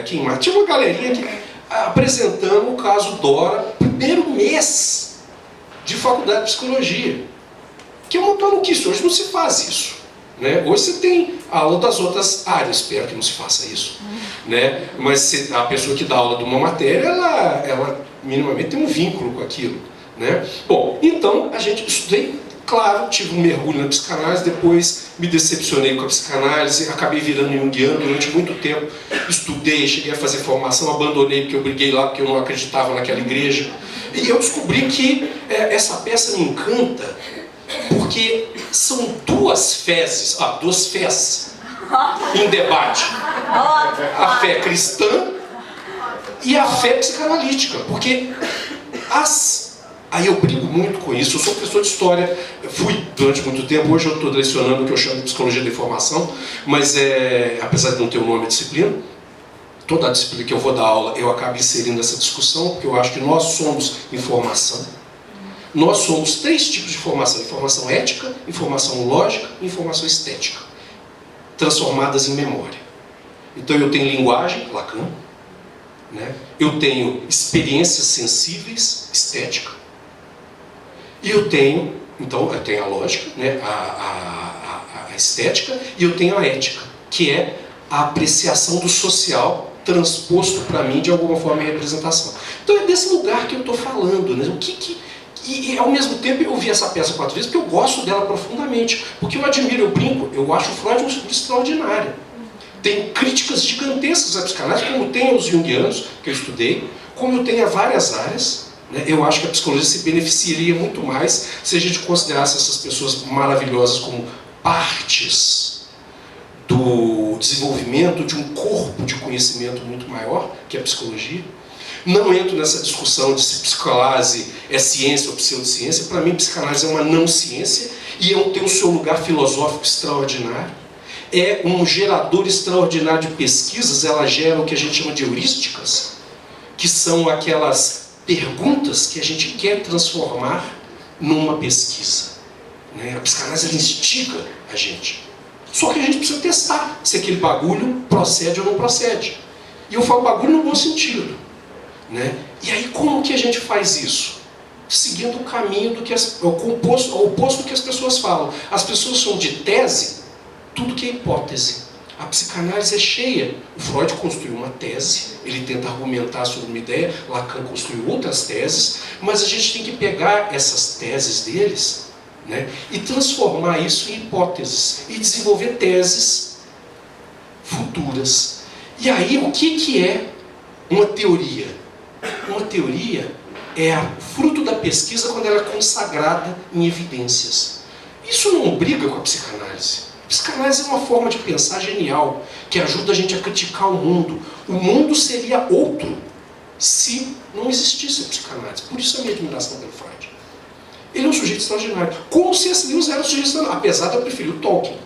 quem mais? Tinha uma galerinha aqui apresentando o caso Dora, primeiro mês de faculdade de psicologia. Que é uma maluquice, hoje não se faz isso, né? Hoje você tem aula das outras áreas, espero que não se faça isso, né? Mas a pessoa que dá aula de uma matéria, ela minimamente tem um vínculo com aquilo, né? Bom, então a gente estudei, claro, tive um mergulho na psicanálise, depois me decepcionei com a psicanálise, acabei virando junguiano durante muito tempo, estudei, cheguei a fazer formação, abandonei porque eu briguei lá, porque eu não acreditava naquela igreja. E eu descobri que essa peça me encanta, porque são duas fés em debate. A fé cristã e a fé psicanalítica. Porque aí eu brigo muito com isso. Eu sou professor de história, fui durante muito tempo, hoje eu estou lecionando o que eu chamo de psicologia da informação, mas apesar de não ter o nome de disciplina, toda a disciplina que eu vou dar aula, eu acabo inserindo essa discussão, porque eu acho que nós somos informação. Nós somos 3 tipos de informação: informação ética, informação lógica e informação estética, transformadas em memória. Então eu tenho linguagem, Lacan, né? Eu tenho experiências sensíveis, estética, e eu tenho a lógica, né? a estética, e eu tenho a ética, que é a apreciação do social transposto para mim de alguma forma em representação. Então é desse lugar que eu estou falando, né? E ao mesmo tempo eu vi essa peça 4 vezes porque eu gosto dela profundamente, porque eu admiro, eu brinco, eu acho o Freud um sujeito extraordinário. Tem críticas gigantescas à psicanálise, como tem os junguianos, que eu estudei, como eu tenho a várias áreas, né? Eu acho que a psicologia se beneficiaria muito mais se a gente considerasse essas pessoas maravilhosas como partes do desenvolvimento de um corpo de conhecimento muito maior, que é a psicologia. Não entro nessa discussão de se psicanálise é ciência ou pseudociência. Para mim, psicanálise é uma não ciência e tem o seu lugar filosófico extraordinário. É um gerador extraordinário de pesquisas. Ela gera o que a gente chama de heurísticas, que são aquelas perguntas que a gente quer transformar numa pesquisa, né? A psicanálise ela instiga a gente. Só que a gente precisa testar se aquele bagulho procede ou não procede. E eu falo bagulho no bom sentido, né? E aí como que a gente faz isso? Seguindo o caminho o oposto do que as pessoas falam. As pessoas são de tese, tudo que é hipótese. A psicanálise é cheia. O Freud construiu uma tese, ele tenta argumentar sobre uma ideia, Lacan construiu outras teses, mas a gente tem que pegar essas teses deles, né, e transformar isso em hipóteses e desenvolver teses futuras. E aí o que é uma teoria? Uma teoria é fruto da pesquisa quando ela é consagrada em evidências. Isso não briga com a psicanálise. A psicanálise é uma forma de pensar genial, que ajuda a gente a criticar o mundo. O mundo seria outro se não existisse a psicanálise. Por isso a minha admiração pelo Freud. Ele é um sujeito extraordinário. Como se esse livro era um sujeito extraordinário, apesar de eu preferir o Tolkien.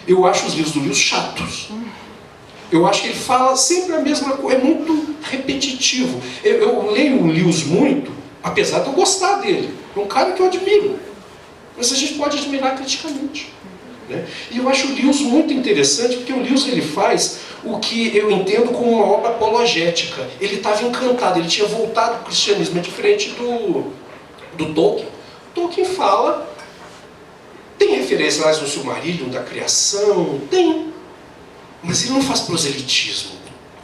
Eu acho os livros do Lewis chatos. Eu acho que ele fala sempre a mesma coisa, é muito repetitivo. Eu leio o Lewis muito, apesar de eu gostar dele. É um cara que eu admiro. Mas a gente pode admirar criticamente. Né? E eu acho o Lewis muito interessante, porque o Lewis ele faz o que eu entendo como uma obra apologética. Ele estava encantado, ele tinha voltado para o cristianismo, é diferente do Tolkien. Tolkien fala, tem referência lá no Silmarillion da criação, tem, mas ele não faz proselitismo.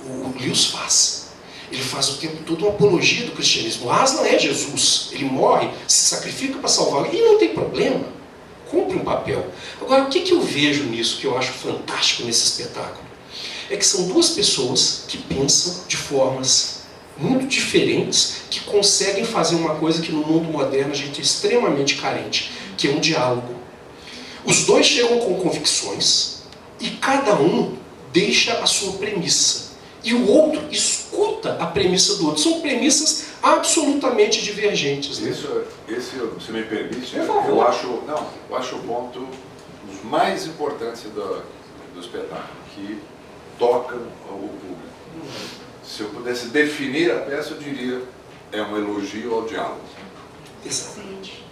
O Lewis faz. Ele faz o tempo todo uma apologia do cristianismo. Aslan é Jesus, ele morre, se sacrifica para salvar alguém, e não tem problema, cumpre um papel. Agora, o que eu vejo nisso, que eu acho fantástico nesse espetáculo? É que são duas pessoas que pensam de formas muito diferentes, que conseguem fazer uma coisa que no mundo moderno a gente é extremamente carente, que é um diálogo. Os dois chegam com convicções e cada um deixa a sua premissa. E o outro escuta a premissa do outro. São premissas absolutamente divergentes. Né? Esse, se me permite, Por favor. eu acho o ponto dos mais importantes do espetáculo, que tocam o público. Se eu pudesse definir a peça, eu diria, é um elogio ao diálogo. Exatamente.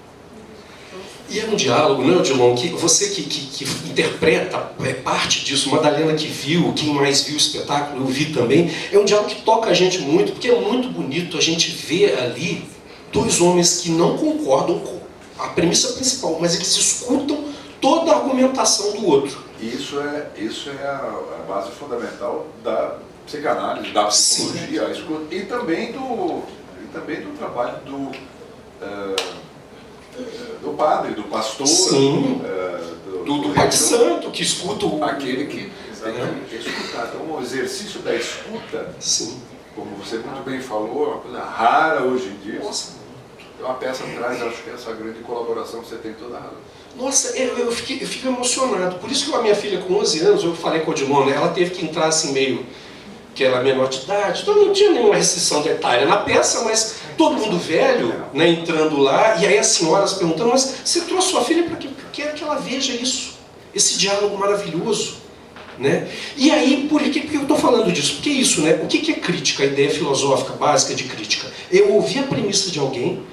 E é um diálogo, né, Odilon, que você que interpreta parte disso, Madalena que viu, quem mais viu o espetáculo, eu vi também, é um diálogo que toca a gente muito, porque é muito bonito a gente ver ali dois homens que não concordam com a premissa principal, mas eles escutam toda a argumentação do outro. E isso é a base fundamental da psicanálise, da psicologia, a escuta, e também do trabalho do padre, do pastor, do pai de santo, que escuta aquele que tem que escutar. Então, o exercício da escuta, Sim. como você muito bem falou, é uma coisa rara hoje em dia. Nossa. Uma peça atrás, acho que essa grande colaboração que você tem toda a razão. Nossa, eu fico emocionado. Por isso que a minha filha, com 11 anos, eu falei com a Odilon, ela teve que entrar assim meio, que ela é menor de idade, então não tinha nenhuma restrição de etária na peça, mas todo mundo velho, né, entrando lá, e aí as senhoras perguntando, mas você trouxe sua filha para quê? Porque eu quero que ela veja isso, esse diálogo maravilhoso. Né? E aí, por que eu estou falando disso? Porque isso, né? O que é crítica, a ideia filosófica básica de crítica? Eu ouvir a premissa de alguém,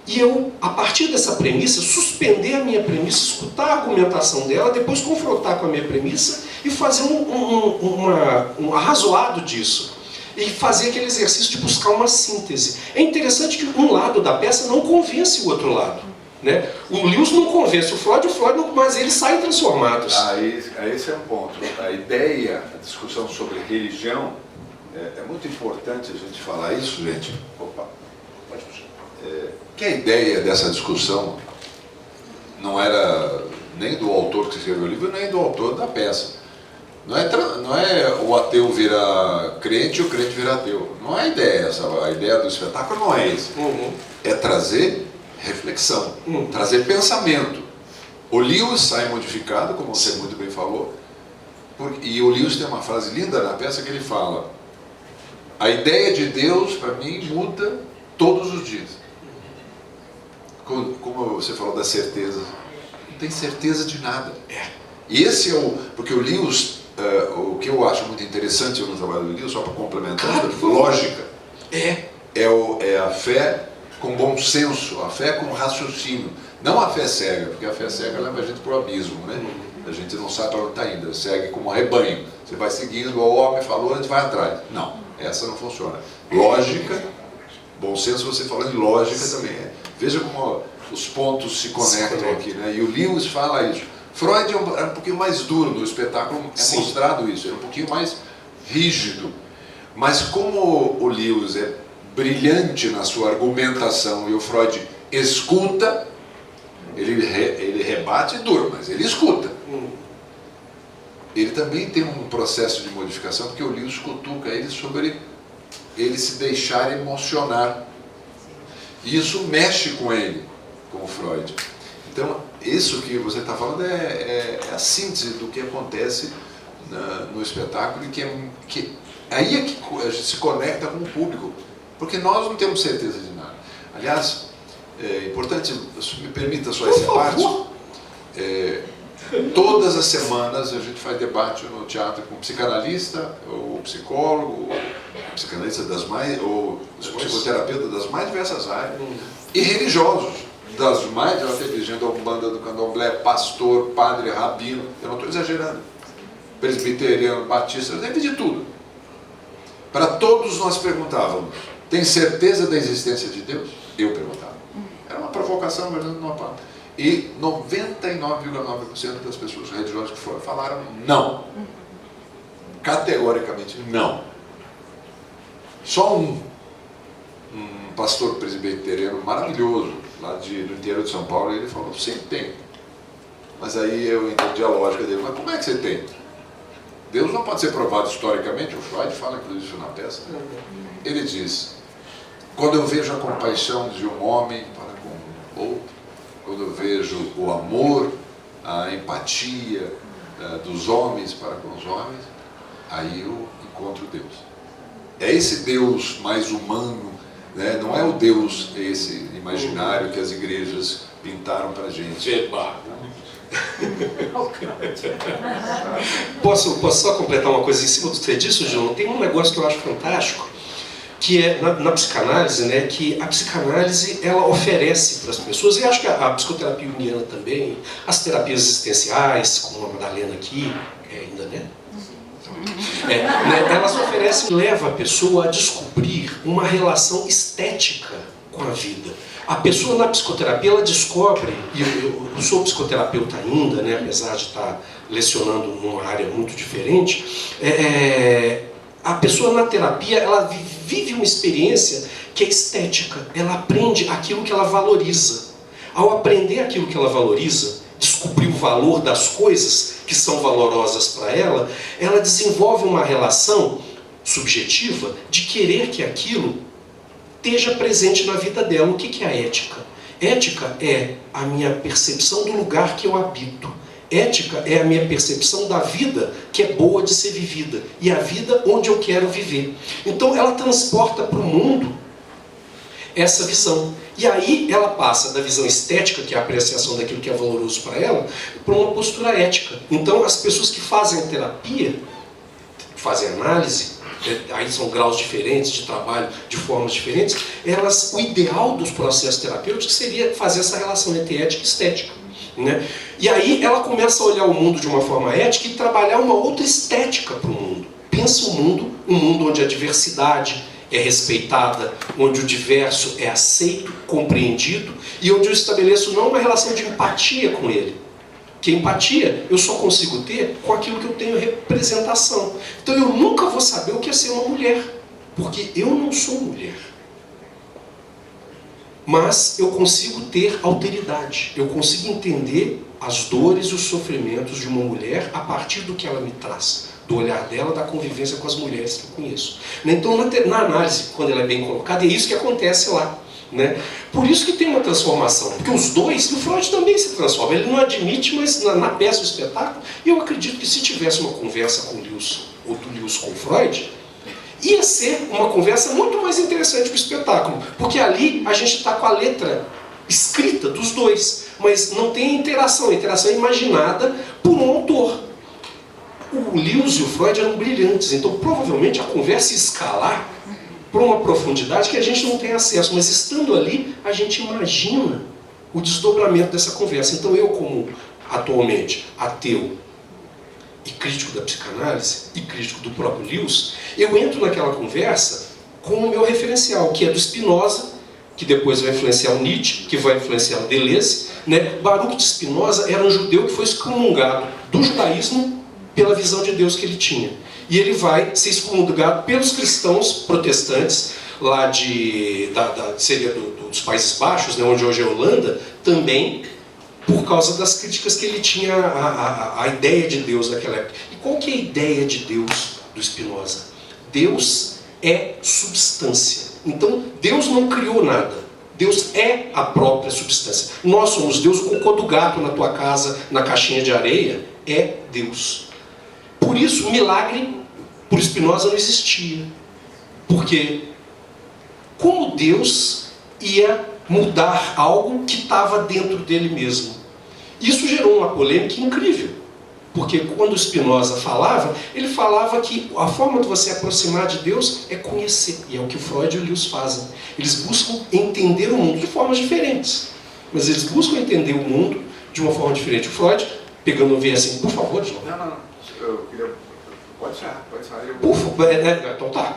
e eu, a partir dessa premissa, suspender a minha premissa, escutar a argumentação dela, depois confrontar com a minha premissa e fazer um arrazoado disso. E fazer aquele exercício de buscar uma síntese. É interessante que um lado da peça não convence o outro lado. Né? O Lewis não convence o Freud não, mas eles saem transformados. Esse é um ponto. A ideia, a discussão sobre religião, é muito importante a gente falar isso, gente. Opa, pode puxar. Que a ideia dessa discussão não era nem do autor que escreveu o livro, nem do autor da peça. Não é o ateu virar crente e o crente virar ateu. Não é a ideia essa. A ideia do espetáculo não é essa. É trazer reflexão, trazer pensamento. O Lewis sai modificado, como você muito bem falou, e o Lewis tem uma frase linda na peça que ele fala: a ideia de Deus, para mim, muda todos os dias. Como você falou da certeza, não tem certeza de nada. E esse é porque o Lewis, o que eu acho muito interessante no trabalho do Lewis, só para complementar, lógica, é a fé com bom senso, a fé com raciocínio, não a fé cega, porque a fé cega leva a gente para o abismo, né? A gente não sabe para onde está indo, segue como um rebanho, você vai seguindo, o homem falou, a gente vai atrás. Não, essa não funciona. Lógica, bom senso, você falando de lógica também. Veja como os pontos se conectam aqui, né? E o Lewis fala isso. Freud é um pouquinho mais duro no espetáculo, mostrado isso, é um pouquinho mais rígido. Mas como o Lewis é brilhante na sua argumentação e o Freud escuta, ele rebate duro, mas ele escuta. Ele também tem um processo de modificação, porque o Lewis cutuca ele sobre ele se deixar emocionar. E isso mexe com ele, com o Freud. Então, isso que você está falando é a síntese do que acontece no espetáculo, e aí é que a gente se conecta com o público. Porque nós não temos certeza de nada. Aliás, é importante, me permita só essa parte. Todas as semanas a gente faz debate no teatro com psicanalista, ou psicólogo, ou psicanalista das mais, ou psicoterapeuta das mais diversas áreas, e religiosos das mais, já teve gente da Umbanda, do Candomblé, pastor, padre, rabino, eu não estou exagerando, presbiteriano, batista, teve de tudo. Para todos nós perguntávamos: tem certeza da existência de Deus? Eu perguntava. Era uma provocação, mas não. E 99,9% das pessoas religiosas que foram falaram não. Categoricamente não. Só um pastor presbiteriano maravilhoso, lá do interior de São Paulo, ele falou: sim, tem. Mas aí eu entendi a lógica dele: mas como é que você tem? Deus não pode ser provado historicamente, o Freud fala inclusive isso na peça. Ele diz: quando eu vejo a compaixão de um homem para com outro, quando eu vejo o amor, a empatia dos homens para com os homens, aí eu encontro Deus. É esse Deus mais humano, né? Não é o Deus esse imaginário que as igrejas pintaram para a gente. Posso só completar uma coisa em cima do que você disse, João? Tem um negócio que eu acho fantástico, que é na psicanálise, né, que a psicanálise ela oferece para as pessoas, e acho que a psicoterapia junguiana também, as terapias existenciais, como a Madalena aqui, ainda, né? Elas oferecem, leva a pessoa a descobrir uma relação estética com a vida. A pessoa na psicoterapia, ela descobre, e eu sou psicoterapeuta ainda, né, apesar de estar lecionando numa área muito diferente, a pessoa na terapia, ela vive uma experiência que é estética. Ela aprende aquilo que ela valoriza. Ao aprender aquilo que ela valoriza, descobrir o valor das coisas que são valorosas para ela, ela desenvolve uma relação subjetiva de querer que aquilo esteja presente na vida dela. O que é a ética? Ética é a minha percepção do lugar que eu habito. Ética é a minha percepção da vida que é boa de ser vivida e a vida onde eu quero viver. Então ela transporta para o mundo essa visão. E aí ela passa da visão estética, que é a apreciação daquilo que é valoroso para ela, para uma postura ética. Então as pessoas que fazem terapia, fazem análise, aí são graus diferentes de trabalho, de formas diferentes, o ideal dos processos terapêuticos seria fazer essa relação entre ética e estética. Né? E aí ela começa a olhar o mundo de uma forma ética e trabalhar uma outra estética para o mundo. Pensa um mundo onde a diversidade é respeitada, onde o diverso é aceito, compreendido, e onde eu estabeleço não uma relação de empatia com ele. Que empatia eu só consigo ter com aquilo que eu tenho representação. Então eu nunca vou saber o que é ser uma mulher, porque eu não sou mulher. Mas eu consigo ter alteridade, eu consigo entender as dores e os sofrimentos de uma mulher a partir do que ela me traz, do olhar dela, da convivência com as mulheres que eu conheço. Então, na análise, quando ela é bem colocada, é isso que acontece lá. Né? Por isso que tem uma transformação, porque os dois, o Freud também se transforma, ele não admite, mas na peça do espetáculo, eu acredito que se tivesse uma conversa com o Lewis, ou do Lewis com o Freud, ia ser uma conversa muito mais interessante para o espetáculo, porque ali a gente está com a letra escrita dos dois, mas não tem interação, a interação é imaginada por um autor. O Lewis e o Freud eram brilhantes, então provavelmente a conversa ia escalar para uma profundidade que a gente não tem acesso, mas estando ali, a gente imagina o desdobramento dessa conversa. Então eu, como atualmente ateu e crítico da psicanálise, e crítico do próprio Lewis, eu entro naquela conversa com o meu referencial, que é do Spinoza, que depois vai influenciar o Nietzsche, que vai influenciar o Deleuze. Né? Baruch de Spinoza era um judeu que foi excomungado do judaísmo pela visão de Deus que ele tinha. E ele vai ser excomungado pelos cristãos protestantes, lá seria dos Países Baixos, né, onde hoje é a Holanda, também por causa das críticas que ele tinha à ideia de Deus naquela época. E qual que é a ideia de Deus do Spinoza? Deus é substância. Então, Deus não criou nada. Deus é a própria substância. Nós somos Deus. O cocô do gato na tua casa, na caixinha de areia, é Deus. Por isso, o milagre, por Spinoza, não existia. Porque como Deus ia mudar algo que estava dentro dele mesmo. Isso gerou uma polêmica incrível, porque quando Spinoza falava, ele falava que a forma de você aproximar de Deus é conhecer, e é o que o Freud e o Lewis fazem. Eles buscam entender o mundo de formas diferentes, mas eles buscam entender o mundo de uma forma diferente. O Freud, pegando um V assim, por favor, João. Não, eu queria... Pode sair. Por favor, então tá.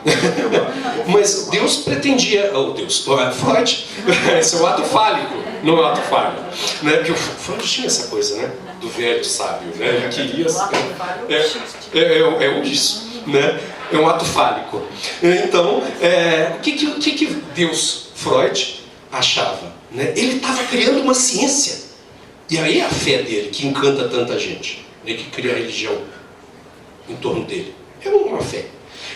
Mas Deus pretendia, Freud, esse é o ato fálico, não é o ato fálico. Né? Porque o Freud tinha essa coisa, né? Do velho sábio, né? Ele queria... É isso, né? É um ato fálico. Então, o que Deus, Freud, achava? Né? Ele estava criando uma ciência. E aí é a fé dele que encanta tanta gente, né? Que cria a religião em torno dele. É uma fé.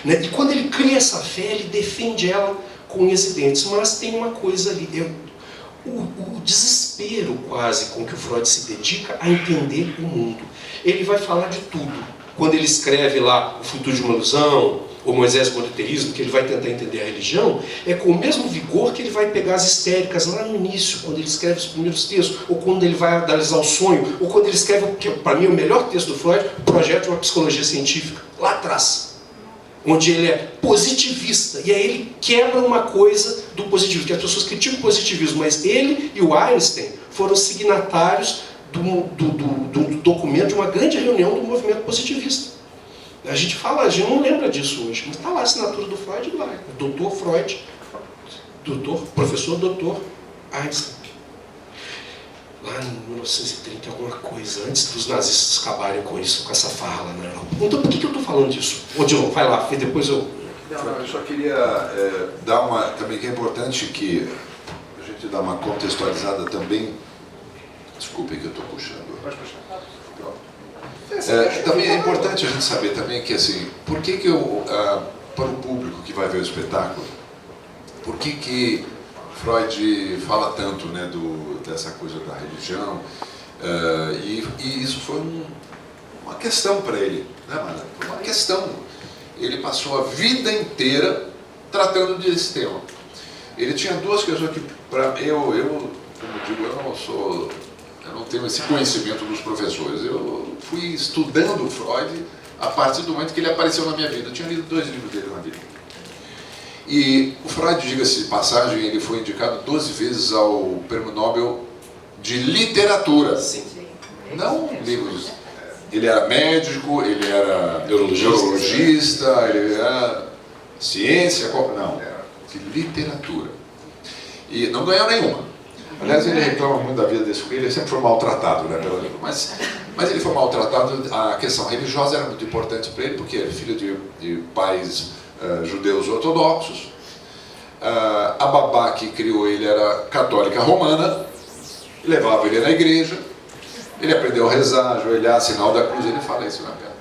Né? E quando ele cria essa fé, ele defende ela com unhas e dentes. Mas tem uma coisa ali, o desespero quase com que o Freud se dedica a entender o mundo. Ele vai falar de tudo. Quando ele escreve lá O Futuro de uma Ilusão, ou Moisés Monoteísmo, que ele vai tentar entender a religião, é com o mesmo vigor que ele vai pegar as histéricas lá no início, quando ele escreve os primeiros textos, ou quando ele vai analisar o sonho, ou quando ele escreve, que para mim é o melhor texto do Freud, o Projeto de uma Psicologia Científica, lá atrás, onde ele é positivista, e aí ele quebra uma coisa do positivismo, que as pessoas criticam o positivismo, mas ele e o Einstein foram signatários do documento de uma grande reunião do movimento positivista. A gente não lembra disso hoje, mas está lá a assinatura do Freud lá. Doutor Freud, professor doutor Einstein. Lá em 1930, alguma coisa, antes dos nazistas acabarem com isso, com essa farra lá na Europa. Então por que eu estou falando disso? Ô Dilon, vai lá, depois eu... Não, eu só queria dar uma... Também que é importante que a gente dá uma contextualizada também. Desculpe que eu estou puxando. Pode puxar. Também é importante a gente saber também que, assim, por que para o público que vai ver o espetáculo, por que Freud fala tanto, né, dessa coisa da religião, e isso foi uma questão para ele, né, Mara? Foi uma questão. Ele passou a vida inteira tratando desse tema. Ele tinha duas questões que, para eu como digo, eu não tenho esse conhecimento dos professores. Eu fui estudando Freud a partir do momento que ele apareceu na minha vida. Eu tinha lido 2 livros dele na vida. E o Freud, diga-se de passagem, ele foi indicado 12 vezes ao Prêmio Nobel de Literatura. Sim. Não livros. Ele era médico, ele era neurologista, ele era ciência, não, era de literatura. E não ganhou nenhuma. Aliás, ele reclama muito da vida desse filho, ele sempre foi maltratado, né, pela língua. Mas ele foi maltratado, a questão religiosa era muito importante para ele, porque ele é filho de pais judeus ortodoxos. A babá que criou ele era católica romana, levava ele na igreja, ele aprendeu a rezar, ajoelhar, sinal da cruz, ele fala isso na pedra.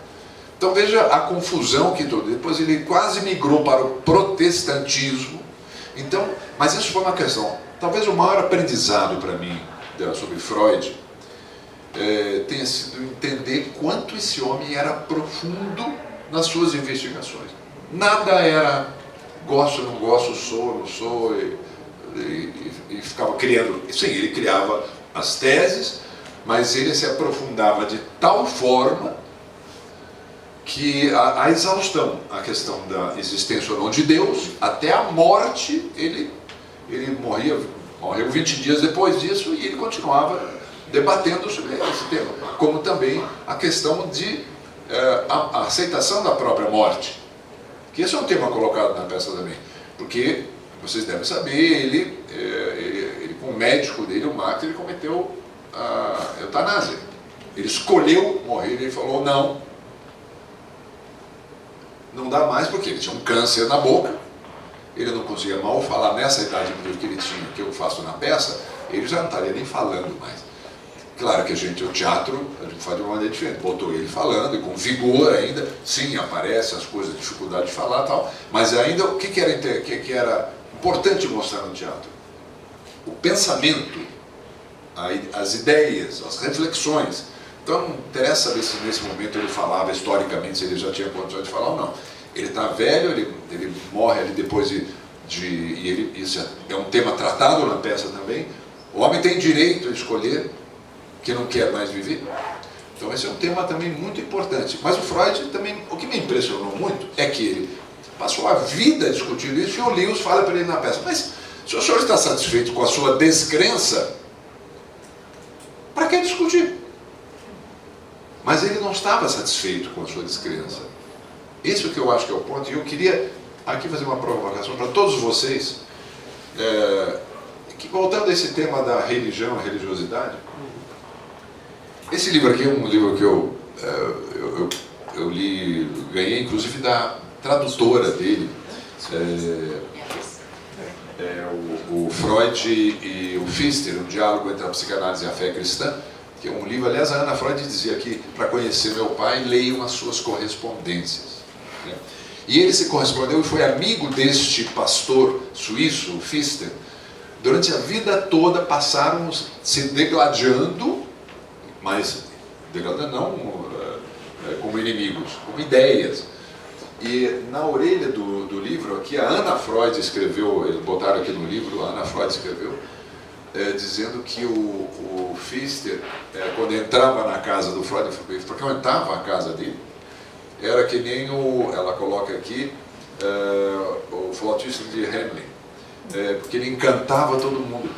Então veja a confusão que todo. Depois ele quase migrou para o protestantismo. Então, mas isso foi uma questão. Talvez o maior aprendizado para mim sobre Freud tenha sido entender quanto esse homem era profundo nas suas investigações. Nada era gosto, não gosto, sou, não sou, e ficava criando. Sim, ele criava as teses, mas ele se aprofundava de tal forma que a exaustão, a questão da existência ou não de Deus, até a morte, ele morreu 20 dias depois disso e ele continuava debatendo sobre esse tema, como também a questão de a aceitação da própria morte, que esse é um tema colocado na peça também, porque vocês devem saber, ele com o médico dele, o Max, ele cometeu a eutanásia, ele escolheu morrer, ele falou não dá mais, porque ele tinha um câncer na boca, ele não conseguia mal falar nessa idade que ele tinha, que eu faço na peça, ele já não estaria nem falando mais. Claro que o teatro, a gente faz de uma maneira diferente, botou ele falando, e com vigor ainda, sim, aparece as coisas, dificuldade de falar e tal, mas ainda o que era importante mostrar no teatro? O pensamento, as ideias, as reflexões. Então não interessa saber se nesse momento ele falava historicamente, se ele já tinha condições de falar ou não. Ele está velho, ele morre ali depois de isso é um tema tratado na peça também, o homem tem direito a escolher que não quer mais viver. Então esse é um tema também muito importante. Mas o Freud também, o que me impressionou muito é que ele passou a vida discutindo isso, e o Lewis fala para ele na peça: mas se o senhor está satisfeito com a sua descrença, para que discutir? Mas ele não estava satisfeito com a sua descrença. Esse é o que eu acho que é o ponto. E eu queria aqui fazer uma provocação para todos vocês, que voltando a esse tema da religião, a religiosidade, esse livro aqui é um livro que eu li, ganhei inclusive da tradutora dele, o Freud e o Pfister, um diálogo entre a psicanálise e a fé cristã, que é um livro, aliás, a Ana Freud dizia que para conhecer meu pai, leiam as suas correspondências. Né? E ele se correspondeu e foi amigo deste pastor suíço, o Pfister. Durante a vida toda passaram se degladiando, mas degradando não como inimigos, como ideias. E na orelha do livro, aqui a Ana Freud escreveu, eles botaram aqui no livro, a Ana Freud escreveu, dizendo que o Pfister, quando entrava na casa do Freud, frequentava a casa dele, era que nem ela coloca aqui, o flautista de Hamelin, porque ele encantava todo mundo.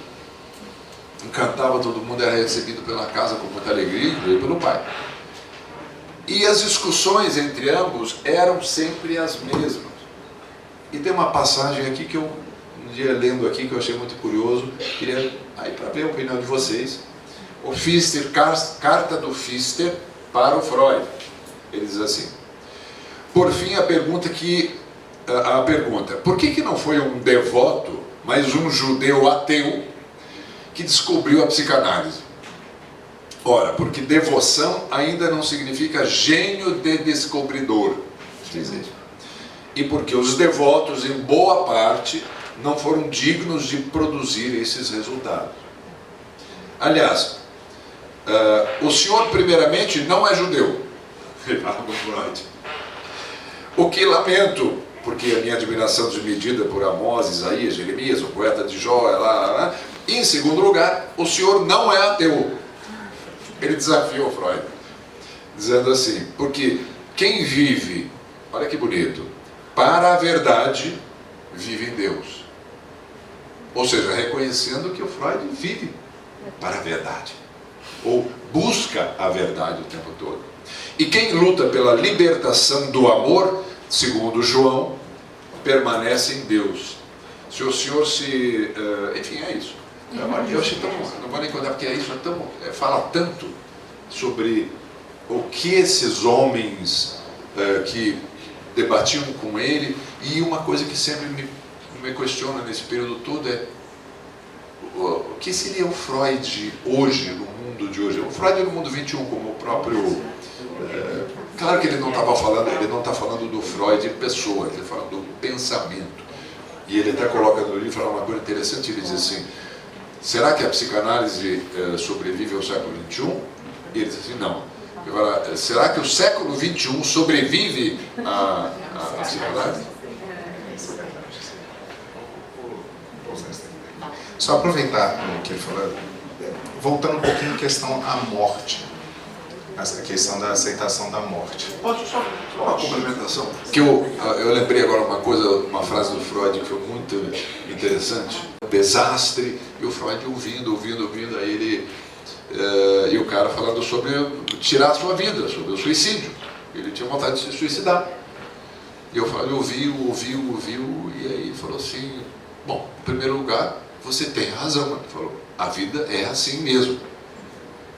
Encantava todo mundo, era recebido pela casa com muita alegria e pelo pai. E as discussões entre ambos eram sempre as mesmas. E tem uma passagem aqui que eu, um dia lendo aqui, que eu achei muito curioso, queria aí para ver a opinião de vocês. O Pfister, carta do Pfister para o Freud. Ele diz assim: por fim, a pergunta, por que não foi um devoto, mas um judeu ateu que descobriu a psicanálise? Ora, porque devoção ainda não significa gênio de descobridor. E porque os devotos, em boa parte, não foram dignos de produzir esses resultados. Aliás, o senhor, primeiramente, não é judeu. Ele fala com Freud. O que lamento, porque a minha admiração desmedida por Amós, Isaías, Jeremias, o poeta de Jó, E em segundo lugar, o senhor não é ateu. Ele desafiou Freud, dizendo assim: porque quem vive, olha que bonito, para a verdade, vive em Deus. Ou seja, reconhecendo que o Freud vive para a verdade, ou busca a verdade o tempo todo. E quem luta pela libertação do amor, segundo João, permanece em Deus. Se o senhor enfim, é isso. Eu achei tão, não vou nem contar porque é isso, fala tanto sobre o que esses homens que debatiam com ele. E uma coisa que sempre me questiona nesse período todo é o que seria o Freud hoje, no mundo de hoje. O Freud no mundo 21, como o próprio... claro que ele não estava falando, ele não está falando do Freud pessoa, ele está falando do pensamento. E ele até coloca no livro, fala uma coisa interessante, ele diz assim: será que a psicanálise sobrevive ao século XXI? E ele diz assim: não. Agora, será que o século XXI sobrevive à psicanálise? Só aproveitar o que ele falou, voltando um pouquinho à questão da morte, essa questão da aceitação da morte. Pode só uma complementação? Que eu lembrei agora uma frase do Freud que foi muito interessante. Desastre, e o Freud ouvindo, aí ele, e o cara falando sobre tirar a sua vida, sobre o suicídio. Ele tinha vontade de se suicidar. E eu falei, ouviu, e aí ele falou assim: bom, em primeiro lugar, você tem razão. Ele falou: a vida é assim mesmo.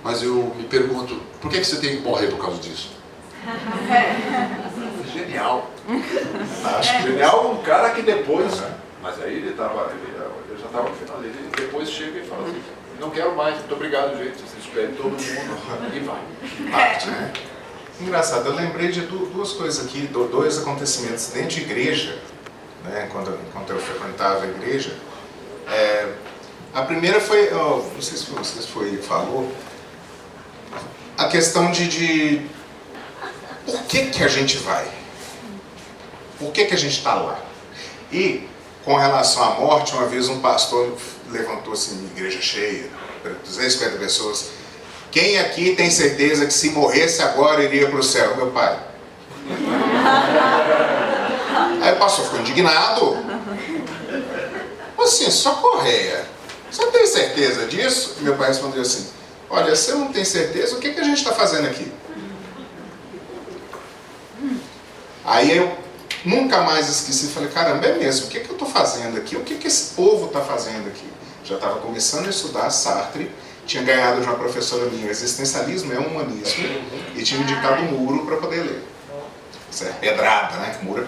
Mas eu me pergunto, por que você tem que morrer por causa disso? Genial. Acho genial um cara que depois... Mas aí ele já estava no final dele, depois chega e fala assim: não quero mais, muito obrigado, gente. Você espere todo mundo e vai. Parte, né? Engraçado, eu lembrei de duas coisas aqui, dois acontecimentos dentro de igreja, né, enquanto eu frequentava a igreja. A primeira foi, não sei se você falou, a questão de por que a gente vai? Por que a gente está lá? E com relação à morte, uma vez um pastor levantou assim, igreja cheia, 250 pessoas. Quem aqui tem certeza que se morresse agora iria para o céu? Meu pai. Aí o pastor ficou indignado. Assim, só Correia. Você tem certeza disso? Meu pai respondeu assim, olha, se eu não tenho certeza, o que a gente está fazendo aqui? Aí eu nunca mais esqueci, falei, caramba, é mesmo, o que eu estou fazendo aqui? O que esse povo está fazendo aqui? Já estava começando a estudar Sartre, tinha ganhado de uma professora minha, existencialismo é humanismo, e tinha indicado um muro para poder ler. Isso é pedrada, né? Muro é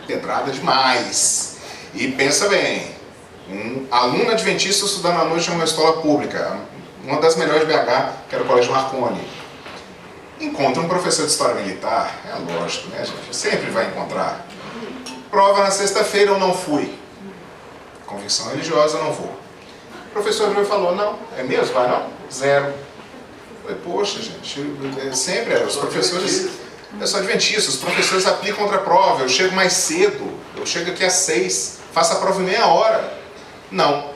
pedrada demais. E pensa bem, um aluno adventista estudando à noite em uma escola pública, uma das melhores de BH, que era o Colégio Marconi. Encontra um professor de História Militar, é lógico, né, gente? Sempre vai encontrar. Prova na sexta-feira, eu não fui. Convicção religiosa, eu não vou. O professor veio e falou, não, é mesmo? Vai não? 0. Eu falei, poxa, gente, sempre os professores... Eu sou adventista, os professores aplicam outra prova, eu chego mais cedo, eu chego aqui às 6, faço a prova em meia hora. Não.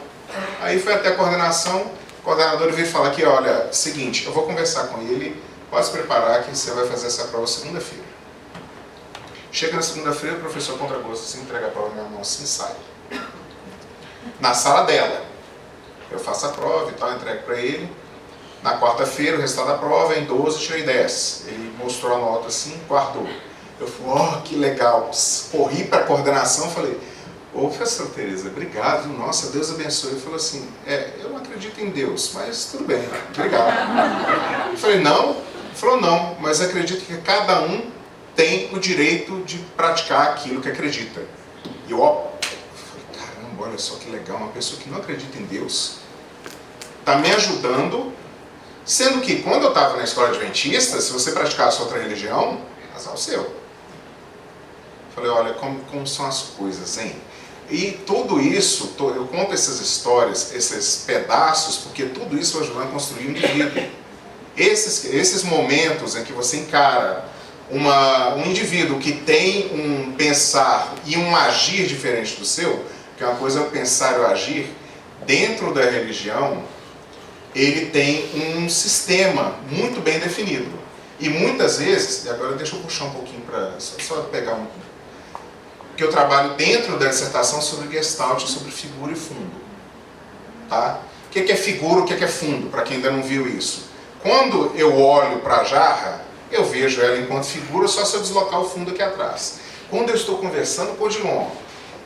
Aí foi até a coordenação, o coordenador veio falar aqui, olha, seguinte, eu vou conversar com ele, pode se preparar que você vai fazer essa prova segunda-feira. Chega na segunda-feira, o professor contra gosto assim, entrega a prova na minha mão assim, sai. Na sala dela. Eu faço a prova e tal, entrego para ele. Na quarta-feira, o resultado da prova, em 12, tirei 10. Ele mostrou a nota assim, guardou. Eu falei, oh, que legal. Corri para a coordenação, falei, ô, professora Tereza, obrigado, nossa, Deus abençoe. Ele falou assim, eu não acredito em Deus, mas tudo bem, obrigado. Eu falei, não? Ele falou, não, mas acredito que cada um tem o direito de praticar aquilo que acredita. E eu, falei, caramba, olha só que legal, uma pessoa que não acredita em Deus está me ajudando, sendo que quando eu estava na escola adventista, se você praticasse outra religião, azar o seu. Falei, olha, como são as coisas, hein? E tudo isso, eu conto essas histórias, esses pedaços, porque tudo isso vai ajudar a construir um indivíduo. Esses momentos em que você encara um indivíduo que tem um pensar e um agir diferente do seu, que é uma coisa é o pensar e o agir, dentro da religião, ele tem um sistema muito bem definido. E muitas vezes, e agora deixa eu puxar um pouquinho para só pegar um... que eu trabalho dentro da dissertação sobre Gestalt, sobre figura e fundo. Tá? O que é figura, o que é fundo, para quem ainda não viu isso? Quando eu olho para a jarra, eu vejo ela enquanto figura só se eu deslocar o fundo aqui atrás. Quando eu estou conversando com o Odilon,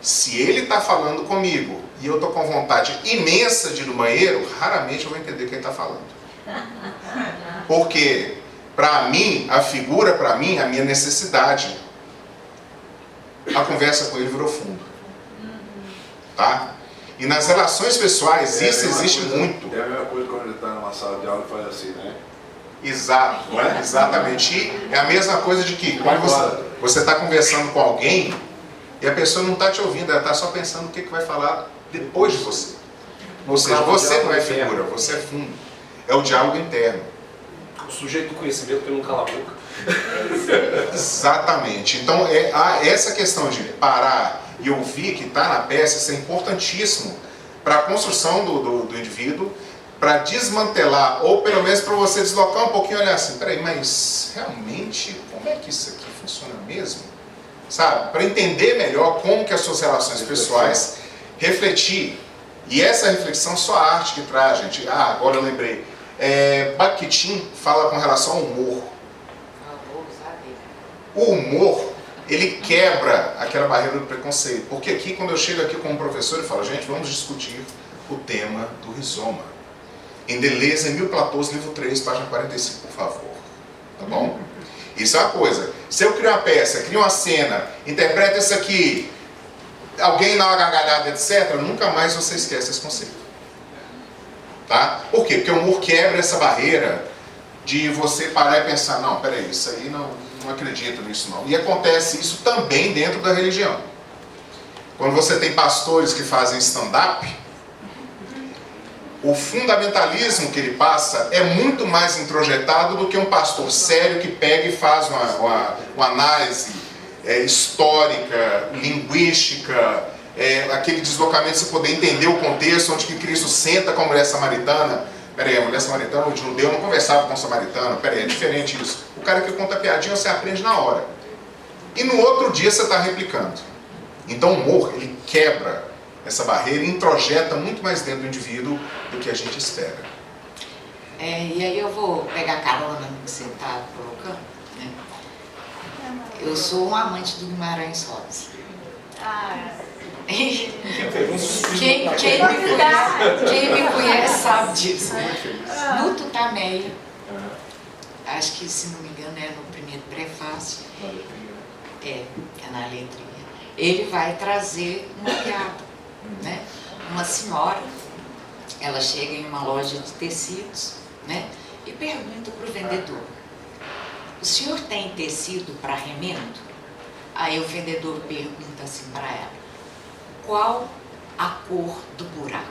se ele está falando comigo e eu estou com vontade imensa de ir no banheiro, raramente eu vou entender quem está falando. Porque, para mim, a figura, para mim, é a minha necessidade. A conversa com ele virou fundo. Tá? E nas relações pessoais, isso existe muito. É a mesma coisa quando ele está numa sala de aula e faz assim, né? Exato, exatamente. E é a mesma coisa de que quando você está conversando com alguém e a pessoa não está te ouvindo, ela está só pensando o que vai falar depois de você. Ou seja, você não é figura, você é fundo. É o diálogo interno. O sujeito do conhecimento que não cala a boca. Exatamente. Então, essa questão de parar e ouvir que está na peça, isso é importantíssimo para a construção do indivíduo, para desmantelar, ou pelo menos para você deslocar um pouquinho e olhar assim, peraí, mas realmente, como é que isso aqui funciona mesmo? Sabe? Para entender melhor como que as suas relações pessoais, refletir. E essa reflexão só a arte que traz, gente. Agora eu lembrei. Bakhtin fala com relação ao humor. O humor, ele quebra aquela barreira do preconceito. Porque aqui, quando eu chego aqui como professor, eu falo, gente, vamos discutir o tema do rizoma. Em Deleuze, Emile Platôs, livro 3, página 45, por favor. Tá bom? Isso é uma coisa. Se eu criar uma peça, crio uma cena, interpreta isso aqui, alguém dá uma gargalhada, etc., nunca mais você esquece esse conceito. Tá? Por quê? Porque o humor quebra essa barreira de você parar e pensar, não, peraí, isso aí não acredito nisso não. E acontece isso também dentro da religião. Quando você tem pastores que fazem stand-up, o fundamentalismo que ele passa é muito mais introjetado do que um pastor sério que pega e faz uma análise histórica, linguística, aquele deslocamento, você poder entender o contexto, onde que Cristo senta com a mulher samaritana. Peraí, a mulher samaritana, o judeu não conversava com o samaritano. Peraí, é diferente isso. O cara que conta piadinha, você aprende na hora. E no outro dia você está replicando. Então o humor, ele quebra essa barreira e introjeta muito mais dentro do indivíduo do que a gente espera. E aí eu vou pegar carona no que você está colocando, né? Eu sou um amante do Guimarães Rosa. Quem me conhece sabe disso, né? No Tutameia, acho que, se não me engano, é no primeiro prefácio, é na letrinha, ele vai trazer uma piada, né? Uma senhora, ela chega em uma loja de tecidos, né? E pergunta para o vendedor: o senhor tem tecido para remendo? Aí o vendedor pergunta assim para ela: qual a cor do buraco?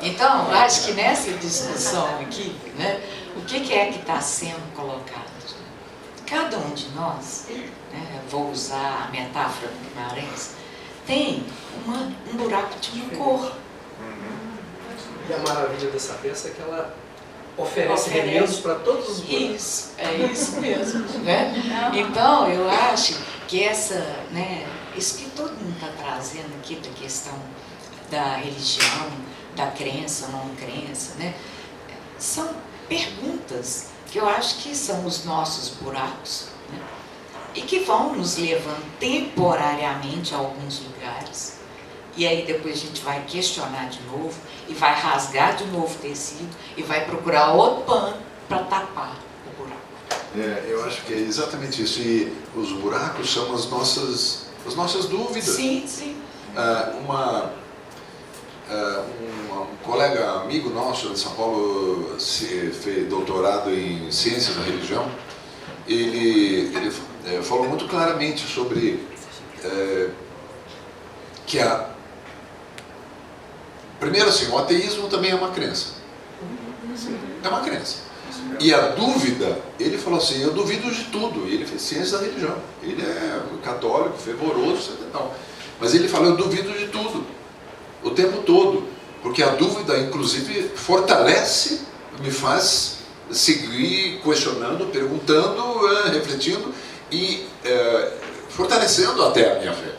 Então, eu acho que nessa discussão aqui, né, o que é que está sendo colocado? Cada um de nós, né, vou usar a metáfora do Guimarães, tem um buraco de uma cor. E a maravilha dessa peça é que ela oferece remendos para todos os buracos. Isso, é isso mesmo. Né? Então, eu acho que isso que todo mundo está trazendo aqui, da questão da religião, da crença ou não crença, né? São perguntas que eu acho que são os nossos buracos, né? E que vão nos levando temporariamente a alguns lugares. E aí depois a gente vai questionar de novo, e vai rasgar de novo o tecido, e vai procurar outro pano para tapar o buraco. Eu acho que é exatamente isso. E os buracos são as nossas dúvidas. Sim, sim. Um colega amigo nosso de São Paulo fez doutorado em ciências da religião. Ele falou muito claramente sobre que primeiro assim, o ateísmo também é uma crença. É uma crença. E a dúvida, ele falou assim: eu duvido de tudo. E ele fez ciência da religião. Ele é católico, fervoroso, etc. Mas ele falou: eu duvido de tudo, o tempo todo. Porque a dúvida, inclusive, fortalece, me faz seguir questionando, perguntando, refletindo e fortalecendo até a minha fé.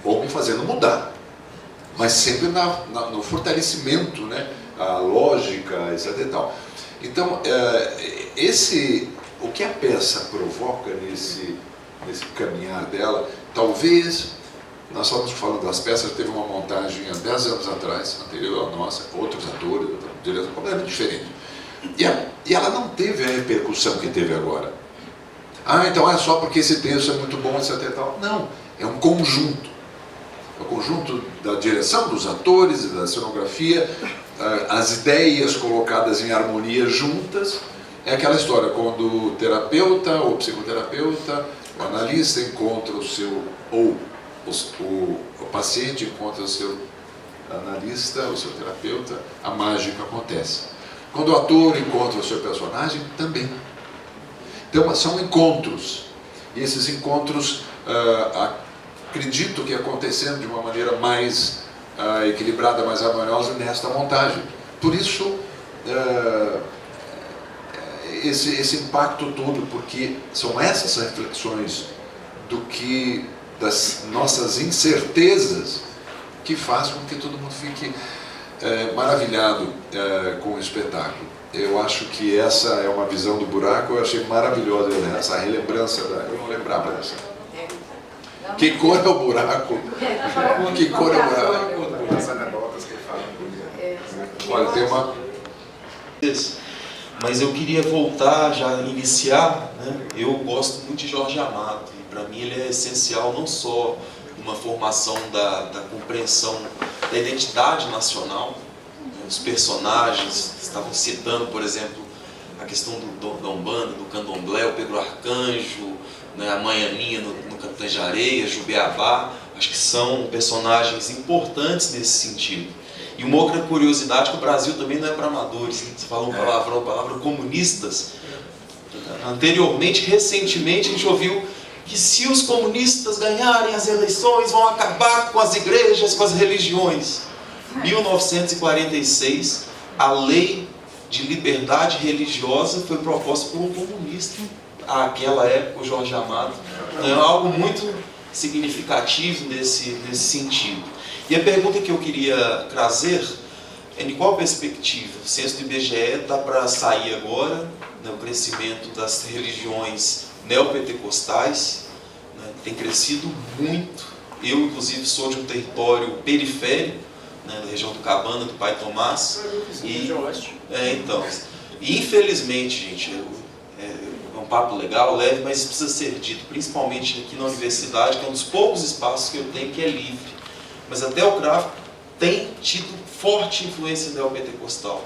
Ou me fazendo mudar. Mas sempre no fortalecimento, né? A lógica, etc. e tal. Então, o que a peça provoca nesse caminhar dela, talvez, nós estávamos falando das peças, teve uma montagem há 10 anos atrás, anterior à nossa, outros atores, direção completamente diferente. E ela não teve a repercussão que teve agora. Então é só porque esse texto é muito bom, etc. e tal. Não, é um conjunto. É o conjunto da direção dos atores, da cenografia, as ideias colocadas em harmonia juntas. É aquela história, quando o terapeuta ou psicoterapeuta, o analista encontra o seu, ou o paciente encontra o seu analista, o seu terapeuta, a mágica acontece. Quando o ator encontra o seu personagem, também. Então são encontros. E esses encontros, acredito que acontecendo de uma maneira mais equilibrada, mais harmoniosa nesta montagem. Por isso, esse impacto todo, porque são essas reflexões das nossas incertezas que faz com que todo mundo fique maravilhado com o espetáculo. Eu acho que essa é uma visão do buraco, eu achei maravilhosa essa relembrança, eu não lembrava dessa. Que cor é o buraco? Que cor é o buraco? As anedotas que ele fala. Olha, tem uma... Mas eu queria voltar, já iniciar, né? Eu gosto muito de Jorge Amado, e para mim ele é essencial não só uma formação da compreensão da identidade nacional, né? Os personagens estavam citando, por exemplo, a questão da Umbanda, do Candomblé, o Pedro Arcanjo, né? A Mãe Aninha no Capitães de Areia, Jubiabá, acho que são personagens importantes nesse sentido. E uma outra curiosidade, que o Brasil também não é para amadores, né? Você falou palavra comunistas. Anteriormente, recentemente, a gente ouviu que se os comunistas ganharem as eleições vão acabar com as igrejas, com as religiões. 1946, a lei de liberdade religiosa foi proposta por um comunista. Àquela época, o Jorge Amado. É algo muito significativo nesse sentido. E a pergunta que eu queria trazer é de qual perspectiva? O censo do IBGE está para sair agora, né, o crescimento das religiões neopentecostais, né, tem crescido muito. Eu, inclusive, sou de um território periférico, né, da região do Cabana, do Pai Tomás. E infelizmente, gente, é um papo legal, leve, mas precisa ser dito, principalmente aqui na universidade, que é um dos poucos espaços que eu tenho que é livre. Mas até o CRAF tem tido forte influência neopentecostal.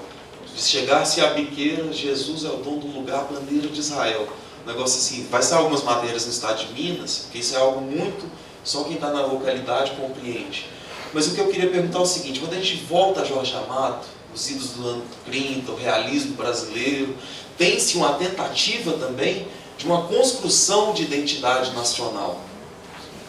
Se chegar-se a biqueira, Jesus é o dono do lugar, a bandeira de Israel. Um negócio assim, vai sair algumas matérias no estado de Minas, porque isso é algo muito, só quem está na localidade compreende. Mas o que eu queria perguntar é o seguinte, quando a gente volta a Jorge Amado, os idos do ano 30, o realismo brasileiro, tem-se uma tentativa também de uma construção de identidade nacional,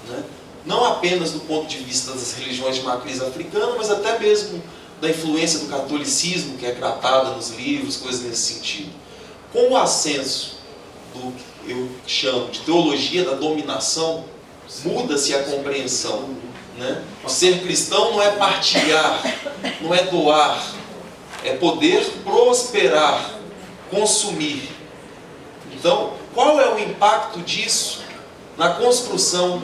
né? Não apenas do ponto de vista das religiões de matriz africana, mas até mesmo da influência do catolicismo, que é tratada nos livros, coisas nesse sentido. Com o ascenso do que eu chamo de teologia da dominação, muda-se a compreensão, né? O ser cristão não é partilhar, não é doar, é poder prosperar, consumir. Então, qual é o impacto disso na construção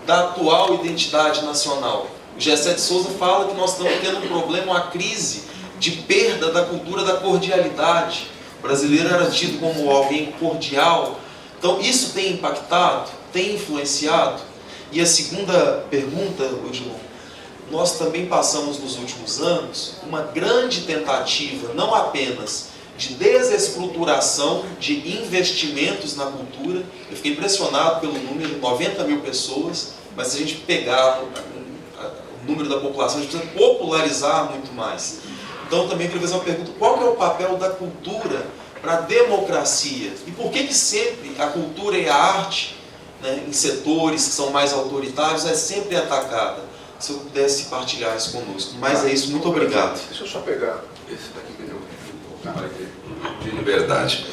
da atual identidade nacional? O Gessé de Souza fala que nós estamos tendo um problema, uma crise de perda da cultura da cordialidade. O brasileiro era tido como alguém cordial. Então, isso tem impactado, tem influenciado? E a segunda pergunta, Odilon, nós também passamos nos últimos anos uma grande tentativa, não apenas de desestruturação de investimentos na cultura. Eu fiquei impressionado pelo número, 90 mil pessoas, mas se a gente pegar o número da população, a gente precisa popularizar muito mais. Então também queria fazer uma pergunta, qual que é o papel da cultura para a democracia? E por que sempre a cultura e a arte, né, em setores que são mais autoritários, é sempre atacada? Se eu pudesse partilhar isso conosco. Mas é isso, muito obrigado. Deixa eu só pegar esse daqui que eu de liberdade.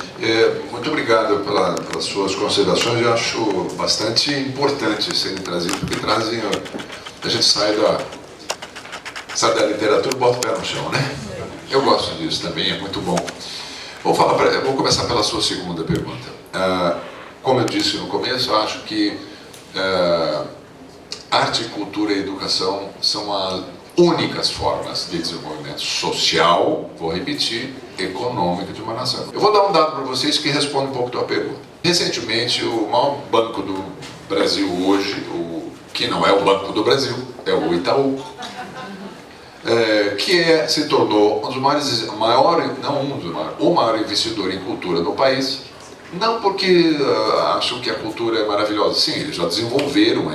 Muito obrigado pelas suas considerações. Eu acho bastante importante serem trazidas, porque trazem a gente sai da literatura e bota o pé no chão, né? Eu gosto disso também, é muito bom. Vou começar pela sua segunda pergunta. Como eu disse no começo, eu acho que arte, cultura e educação são as únicas formas de desenvolvimento social, vou repetir, econômico de uma nação. Eu vou dar um dado para vocês que responde um pouco a tua pergunta. Recentemente, o maior banco do Brasil hoje, que não é o Banco do Brasil, é o Itaú, que se tornou um dos maiores, o maior investidor em cultura no país. Não porque acham que a cultura é maravilhosa, sim, eles já desenvolveram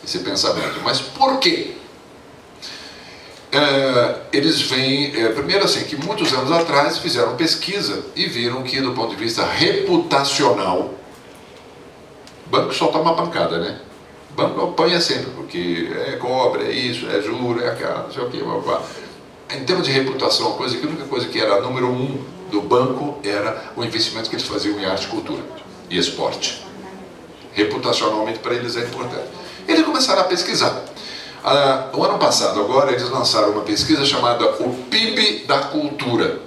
esse pensamento, mas por quê? Eles veem, primeiro assim, que muitos anos atrás fizeram pesquisa e viram que do ponto de vista reputacional, banco só toma pancada, né? Banco apanha sempre, porque cobra, é isso, é juro, é aquela, não sei o que, blá, blá. Em termos de reputação, a única coisa que era número 1 do banco era o investimento que eles faziam em arte, cultura e esporte. Reputacionalmente para eles é importante. Eles começaram a pesquisar. O ano passado, agora, eles lançaram uma pesquisa chamada O PIB da Cultura.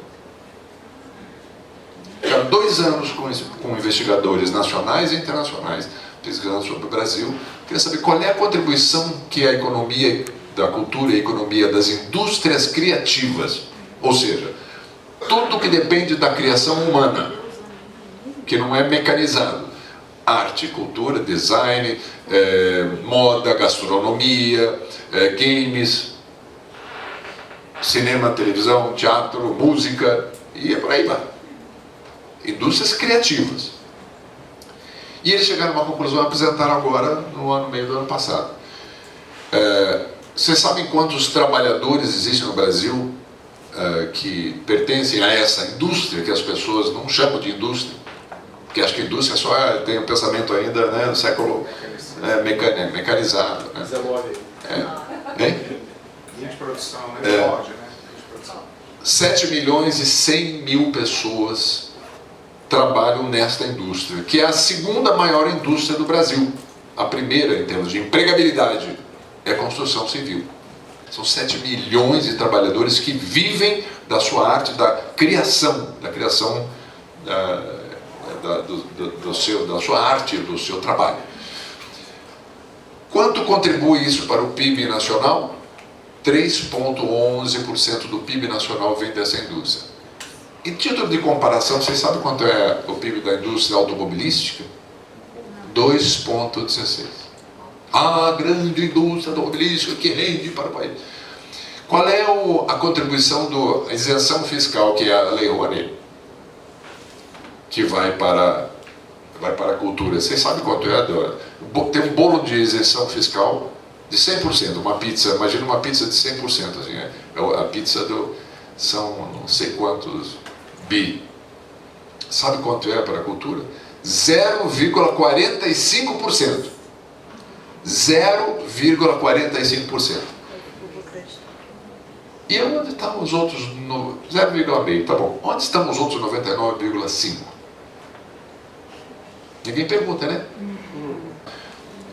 Há 2 anos com investigadores nacionais e internacionais pesquisando sobre o Brasil. Queria saber qual é a contribuição que a economia da cultura e a economia das indústrias criativas, ou seja, tudo que depende da criação humana, que não é mecanizado, arte, cultura, design, moda, gastronomia, games, cinema, televisão, teatro, música, e por aí vai. Indústrias criativas. E eles chegaram a uma conclusão e apresentaram agora, no meio do ano passado. Vocês sabem quantos trabalhadores existem no Brasil que pertencem a essa indústria, que as pessoas não chamam de indústria? Porque acho que a indústria só tem o pensamento ainda, né, do século mecanizado. Né? 19. Linha de produção, né? Ford, né? 7 milhões e 100 mil pessoas trabalham nesta indústria, que é a segunda maior indústria do Brasil. A primeira, em termos de empregabilidade, é a construção civil. São 7 milhões de trabalhadores que vivem da sua arte, da criação da sua arte, do seu trabalho. Quanto contribui isso para o PIB nacional? 3,11% do PIB nacional vem dessa indústria. Em título de comparação, vocês sabem quanto é o PIB da indústria automobilística? 2,16%. A grande indústria automobilística que rende para o país. Qual é a contribuição da isenção fiscal, que é a Lei Rouanet, que vai para a cultura? Vocês sabem quanto é? Tem um bolo de isenção fiscal de 100%, uma pizza, imagina uma pizza de 100%, assim, a pizza são não sei quantos bi. Sabe quanto é para a cultura? 0,45%. 0,45%. E onde estão os outros 0,5%? Tá bom. Onde estão os outros 99,5%? Ninguém pergunta, né?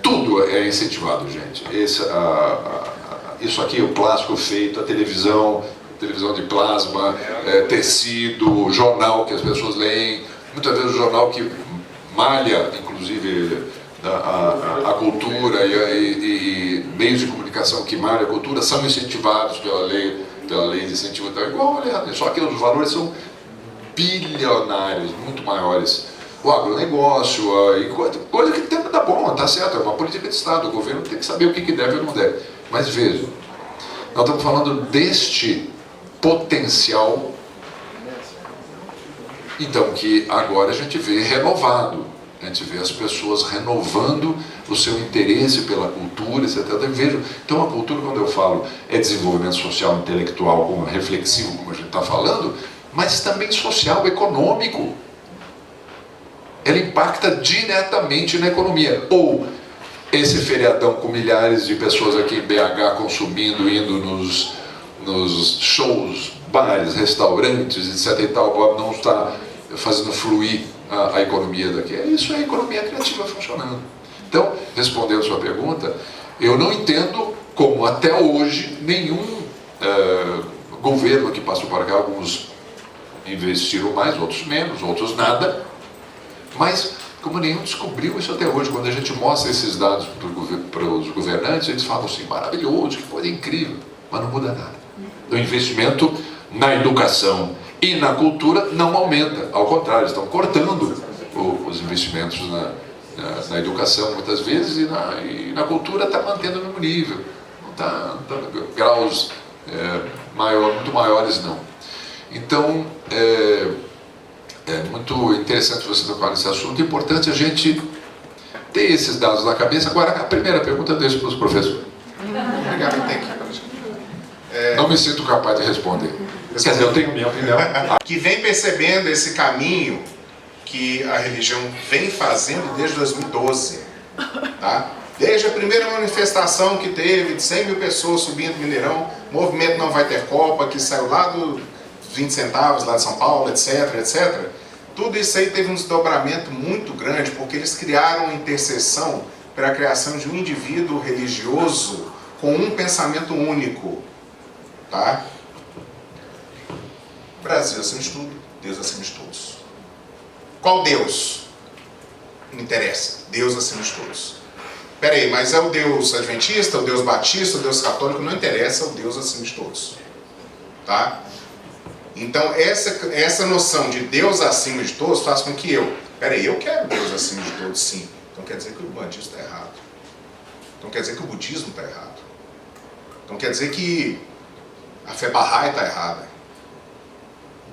Tudo é incentivado, gente. Isso aqui, o plástico feito, a televisão de plasma, tecido, jornal que as pessoas leem, muitas vezes o jornal que malha, inclusive, a cultura e meios de comunicação que malham a cultura são incentivados pela lei de incentivo. Então, igual, só que os valores são bilionários, muito maiores. O agronegócio, coisa que tem que dar bom, tá certo, é uma política de Estado, o governo tem que saber o que deve ou não deve. Mas veja, nós estamos falando deste potencial, então, que agora a gente vê renovado, a gente vê as pessoas renovando o seu interesse pela cultura, etc. Então a cultura, quando eu falo, é desenvolvimento social, intelectual, reflexivo, como a gente está falando, mas também social, econômico. Ela impacta diretamente na economia. Ou esse feriadão com milhares de pessoas aqui em BH consumindo, indo nos shows, bares, restaurantes, etc. e tal, não está fazendo fluir a economia daqui. Isso é a economia criativa funcionando. Então, respondendo a sua pergunta, eu não entendo como até hoje nenhum governo que passou para cá, alguns investiram mais, outros menos, outros nada, mas como nenhum descobriu isso até hoje. Quando a gente mostra esses dados para os governantes, eles falam assim, maravilhoso, que coisa incrível, mas não muda nada. O investimento na educação e na cultura não aumenta, ao contrário, estão cortando os investimentos na educação muitas vezes, e na cultura está mantendo o mesmo nível, não está graus muito maiores não. Então é muito interessante você tocar nesse assunto. É importante a gente ter esses dados na cabeça. Agora, a primeira pergunta eu deixo para os professores. Obrigado, não me sinto capaz de responder. Quer dizer, eu tenho minha opinião. Que vem percebendo esse caminho que a religião vem fazendo desde 2012. Tá? Desde a primeira manifestação que teve, de 100 mil pessoas subindo Mineirão, movimento Não Vai Ter Copa, que saiu lá dos 20 centavos, lá de São Paulo, etc, etc. Tudo isso aí teve um desdobramento muito grande, porque eles criaram uma interseção para a criação de um indivíduo religioso com um pensamento único. Tá? Brasil acima de tudo, Deus acima de todos. Qual Deus? Não interessa. Deus acima de todos. Peraí, mas é o Deus adventista, o Deus batista, o Deus católico? Não interessa, é o Deus acima de todos. Tá? Então, essa noção de Deus acima de todos faz com que peraí, eu quero Deus acima de todos, sim. Então quer dizer que o bandismo está errado. Então quer dizer que o budismo está errado. Então quer dizer que a fé Bahá'í está errada.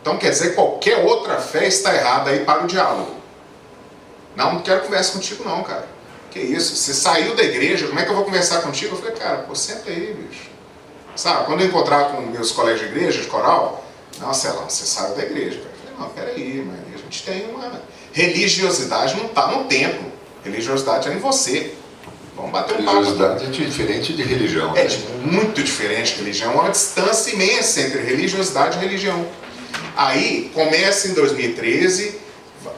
Então quer dizer que qualquer outra fé está errada, aí para o diálogo. Não quero conversa contigo não, cara. Que isso? Você saiu da igreja, como é que eu vou conversar contigo? Eu falei, cara, senta aí, bicho. Sabe, quando eu encontrar com meus colegas de igreja, de coral, não, Celão, você saiu da igreja. Eu falei, não, peraí, mas a gente tem uma... Religiosidade não está no templo. Religiosidade é em você. Vamos bater um papo. Religiosidade é diferente de religião. É muito diferente de religião. Há uma distância imensa entre religiosidade e religião. Aí começa em 2013,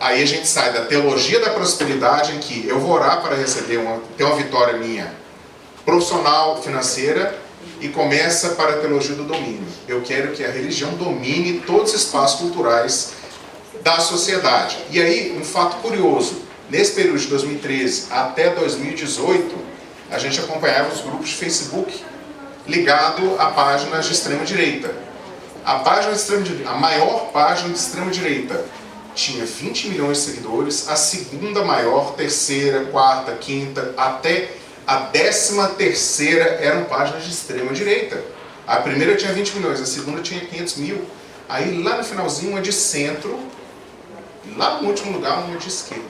aí a gente sai da teologia da prosperidade, em que eu vou orar para ter uma vitória minha profissional, financeira, e começa para a teologia do domínio. Eu quero que a religião domine todos os espaços culturais da sociedade. E aí, um fato curioso, nesse período de 2013 até 2018, a gente acompanhava os grupos de Facebook ligado a páginas de extrema-direita. A maior página de extrema-direita tinha 20 milhões de seguidores, a segunda maior, terceira, quarta, quinta, até a 13ª eram páginas de extrema-direita. A primeira tinha 20 milhões, a segunda tinha 500 mil. Aí lá no finalzinho, uma de centro, lá no último lugar, uma de esquerda.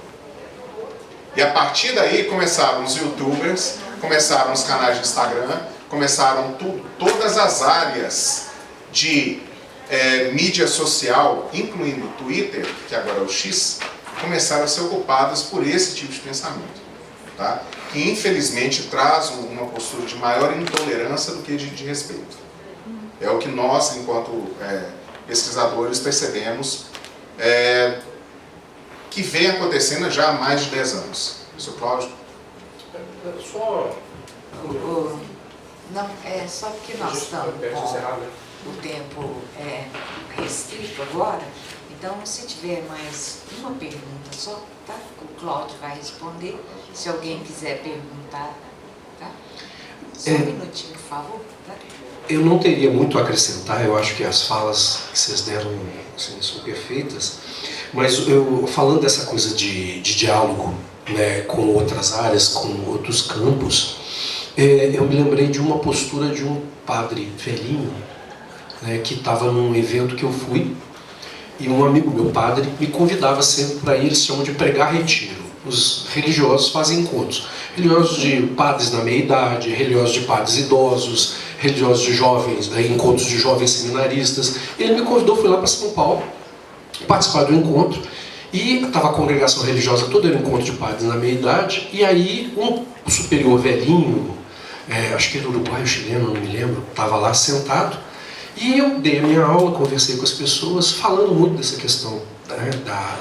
E a partir daí começaram os youtubers, começaram os canais de Instagram, começaram todas as áreas de mídia social, incluindo o Twitter, que agora é o X, começaram a ser ocupadas por esse tipo de pensamento. Tá? Que infelizmente traz uma postura de maior intolerância do que de respeito. É o que nós, enquanto pesquisadores, percebemos que vem acontecendo já há mais de 10 anos. Sr. Cláudio? Não, é só porque nós estamos com o tempo restrito agora, então se tiver mais uma pergunta só, tá? O Cláudio vai responder, se alguém quiser perguntar, tá? Só um minutinho, por favor. Tá? Eu não teria muito a acrescentar, eu acho que as falas que vocês deram assim, são perfeitas, mas falando dessa coisa de diálogo, né, com outras áreas, com outros campos, eu me lembrei de uma postura de um padre velhinho, né, que estava num evento que eu fui, e um amigo meu, padre, me convidava sempre para ir, eles chamam de pregar retiro. Os religiosos fazem encontros. Religiosos de padres na meia-idade, religiosos de padres idosos, religiosos de jovens, encontros de jovens seminaristas. Ele me convidou, fui lá para São Paulo, participar do encontro, e estava a congregação religiosa toda, era um encontro de padres na meia-idade, e aí um superior velhinho, acho que era uruguaio, chileno, não me lembro, estava lá sentado, e eu dei a minha aula, conversei com as pessoas, falando muito dessa questão, né, da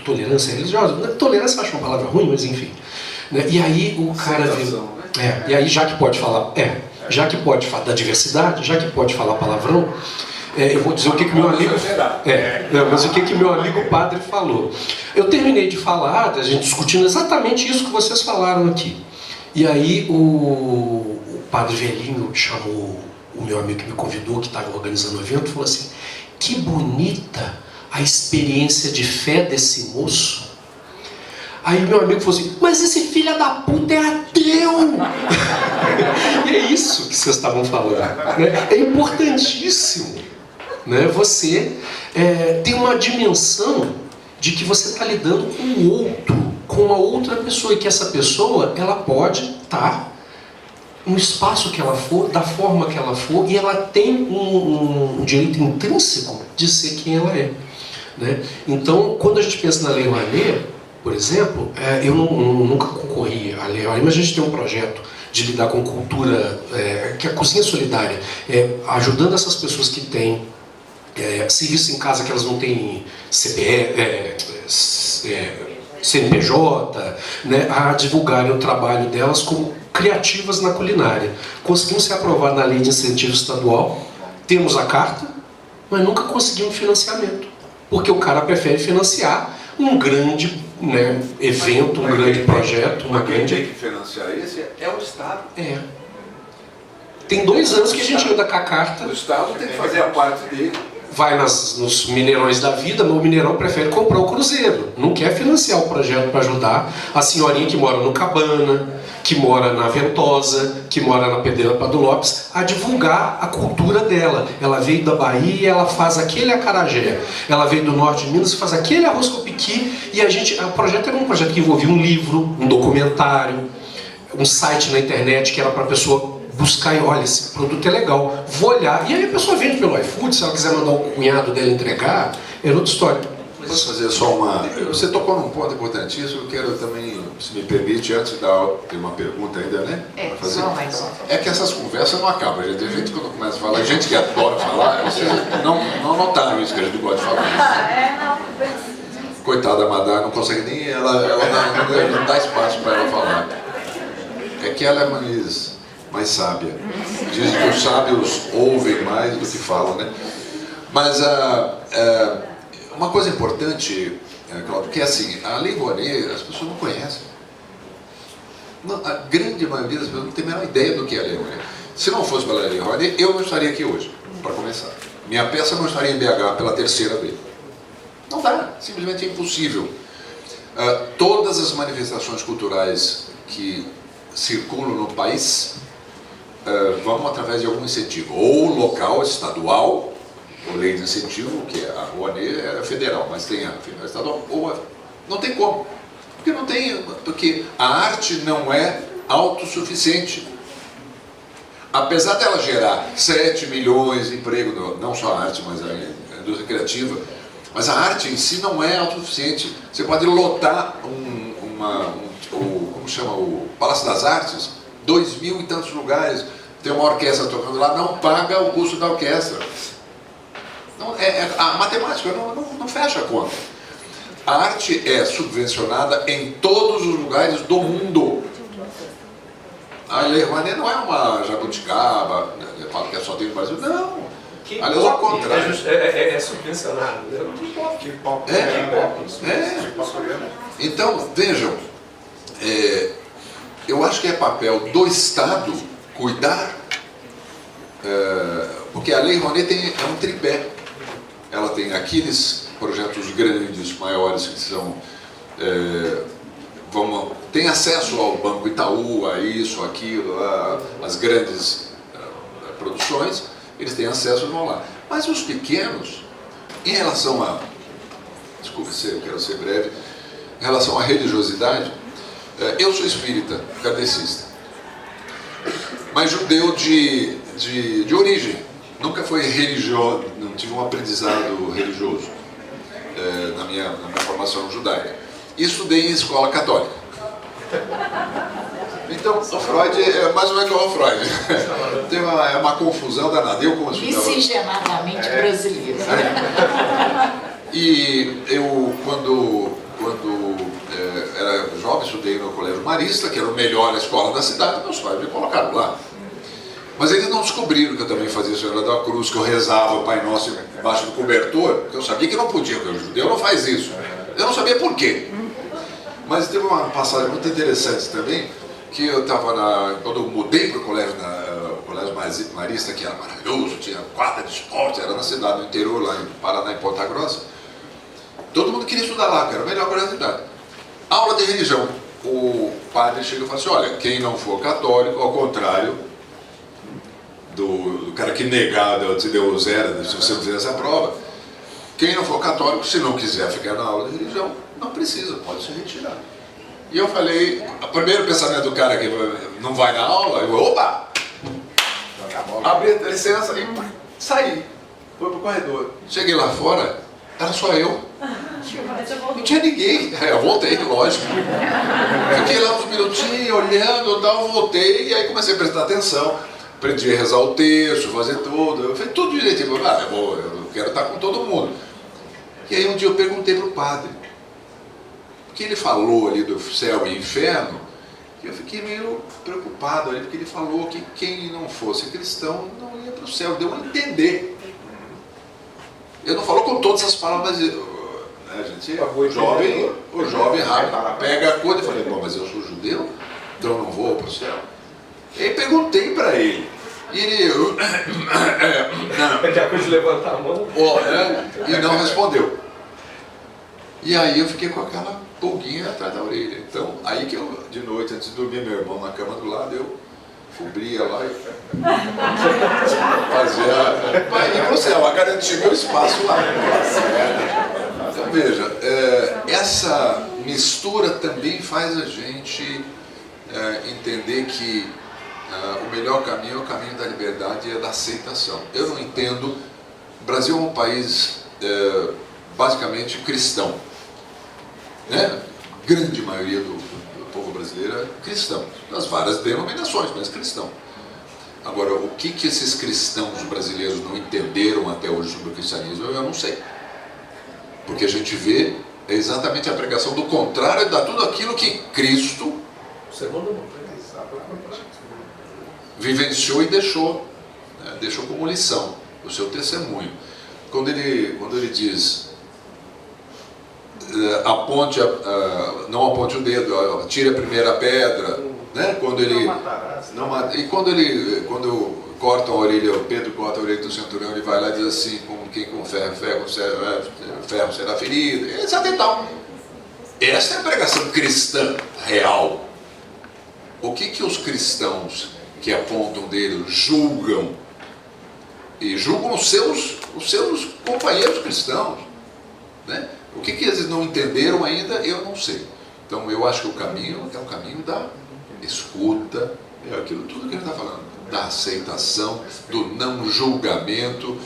tolerância religiosa. Tolerância eu acho uma palavra ruim, mas enfim. Né? E aí o cara veio... e aí já que pode falar... já que pode falar da diversidade, já que pode falar palavrão, eu vou dizer o que meu amigo... mas o que meu amigo padre falou. Eu terminei de falar, a gente discutindo exatamente isso que vocês falaram aqui. E aí o padre velhinho chamou o meu amigo que me convidou, que estava organizando o evento, falou assim: que bonita a experiência de fé desse moço. Aí meu amigo falou assim: mas esse filho da puta é ateu! E é isso que vocês estavam falando, né? É importantíssimo, né? Você tem uma dimensão de que você está lidando com o outro, com uma outra pessoa, e que essa pessoa ela pode estar no espaço que ela for, da forma que ela for, e ela tem um direito intrínseco de ser quem ela é. Né? Então, quando a gente pensa na Lei Rouanet, por exemplo, eu nunca concorri à Lei Rouanet, mas a gente tem um projeto de lidar com cultura, que é a cozinha solidária, ajudando essas pessoas que têm serviço em casa, que elas não têm CNPJ, né, a divulgarem o trabalho delas como criativas na culinária. Conseguimos ser aprovados na Lei de Incentivo Estadual, temos a carta, mas nunca conseguimos financiamento. Porque o cara prefere financiar um grande, né, evento, um grande projeto. Quem tem que financiar esse é o Estado. Tem 2 anos que a gente anda com a carta. O Estado tem que fazer a parte dele. Vai nos Mineirões da vida, mas o Mineirão prefere comprar o cruzeiro. Não quer financiar o projeto para ajudar a senhorinha que mora no Cabana, que mora na Ventosa, que mora na Pedreira Prado Lopes, a divulgar a cultura dela. Ela veio da Bahia, ela faz aquele acarajé. Ela veio do norte de Minas e faz aquele arroz com piqui. E o projeto era um projeto que envolvia um livro, um documentário, um site na internet que era para a pessoa buscar e, olha, esse produto é legal, vou olhar. E aí a pessoa vende pelo iFood, se ela quiser mandar o cunhado dela entregar, é outra história. Posso fazer só uma... Você tocou num ponto importantíssimo, eu quero também, se me permite, antes de ter uma pergunta ainda, né? Só mais uma. É que essas conversas não acabam, gente. Tem gente que quando começa a falar, gente que adora falar, vocês não notaram isso que a gente gosta de falar. Coitada da Madá, não consegue nem... Ela não dá espaço para ela falar. É que ela é mais sábia. Dizem que os sábios ouvem mais do que falam, né? Mas uma coisa importante, Cláudio, que é assim, a Lei Rouanet, as pessoas não conhecem. A grande maioria das pessoas não tem a menor ideia do que é a Lei Rouanet. Se não fosse pela Lei Rouanet, eu não estaria aqui hoje, para começar. Minha peça não estaria em BH pela terceira vez. Não dá, simplesmente é impossível. Todas as manifestações culturais que circulam no país vão através de algum incentivo, ou local, estadual, ou lei de incentivo, que a Rouanet é federal, mas tem a estadual, ou não tem como. Porque a arte não é autossuficiente. Apesar dela gerar 7 milhões de empregos, não só a arte, mas a indústria criativa, mas a arte em si não é autossuficiente. Você pode lotar como chama, o Palácio das Artes, 2.000 e tantos lugares, tem uma orquestra tocando lá, não paga o custo da orquestra. Não, a matemática não fecha a conta. A arte é subvencionada em todos os lugares do mundo. A Lei Rouanet não é uma jabuticaba, fala que só tem no Brasil, não. Aliás, ao contrário. É subvencionado. Então, vejam, eu acho que é papel do Estado cuidar, porque a Lei Rouanet é um tripé. Ela tem aqueles projetos grandes, maiores, que são... tem acesso ao Banco Itaú, a isso, aquilo, as grandes produções, eles têm acesso, vão lá. Mas os pequenos, em relação a... Desculpe, eu quero ser breve. Em relação à religiosidade, eu sou espírita, kardecista, mas judeu de origem. Nunca foi religioso, não tive um aprendizado religioso na minha formação judaica. E estudei em escola católica. Então, o Freud é mais ou menos igual ao Freud. Tem uma confusão danada. Eu, como miscigenadamente brasileiro. E eu, quando era jovem, estudei no Colégio Marista, que era a melhor escola da cidade, meus pais me colocaram lá. Mas eles não descobriram que eu também fazia Senhora da Cruz, que eu rezava o Pai Nosso embaixo do cobertor, porque eu sabia que não podia, porque o judeu não faz isso. Eu não sabia por quê. Mas teve uma passagem muito interessante também, que eu estava quando eu mudei para o Colégio Marista, que era maravilhoso, tinha quadra de esporte, era na cidade, no interior, lá em Paraná, em Ponta Grossa. Todo mundo queria estudar lá, que era o melhor colégio da cidade. Aula de religião. O padre chega e fala assim, olha, quem não for católico, ao contrário do cara que negar, te deu zero, se você não fizer essa prova, quem não for católico, se não quiser ficar na aula de religião, não precisa, pode se retirar. E eu falei, o primeiro pensamento do cara que não vai na aula, eu falei, opa! Abri a licença e saí. Fui pro corredor. Cheguei lá fora, era só eu. Não tinha ninguém. Eu voltei, lógico. Fiquei lá uns minutinhos, olhando e tal, voltei, e aí comecei a prestar atenção. Aprendi a rezar o texto, fazer tudo. Eu fiz tudo direitinho. Eu quero estar com todo mundo. E aí um dia eu perguntei pro padre. Porque ele falou ali do céu e inferno, e eu fiquei meio preocupado ali, porque ele falou que quem não fosse cristão não ia para o céu, deu a entender. Ele não falou com todas as palavras, né, gente? O jovem rápido pega a coisa e falei, bom, mas eu sou judeu, então eu não vou para o céu. E aí perguntei para ele, e ele... Ele já coisa de levantar a mão. E não respondeu. E aí eu fiquei com aquela pulguinha atrás da orelha. Então, aí que eu, de noite, antes de dormir, meu irmão na cama do lado, eu cobria lá e fazia... Vai ir pro céu, a garantir meu espaço lá. Então, veja, essa mistura também faz a gente entender que o melhor caminho é o caminho da liberdade e da aceitação. Eu não entendo... O Brasil é um país... basicamente cristão. Né? Grande maioria do povo brasileiro é cristão, das várias denominações, mas cristão. Agora, o que esses cristãos brasileiros não entenderam até hoje sobre o cristianismo, eu não sei. Porque a gente vê exatamente a pregação do contrário de tudo aquilo que Cristo vivenciou e deixou, né? Deixou como lição, o seu testemunho. Quando ele diz, não aponte o dedo, tire a primeira pedra, né? Quando cortam a orelha, Pedro corta a orelha do centurião, ele vai lá e diz assim, como quem com ferro será ferido, etc e tal. Essa é a pregação cristã real. O que os cristãos que apontam dele julgam? E julgam os seus companheiros cristãos, né? O que eles não entenderam ainda, eu não sei. Então eu acho que o caminho é o caminho da escuta, é aquilo tudo que ele está falando, da aceitação, do não julgamento.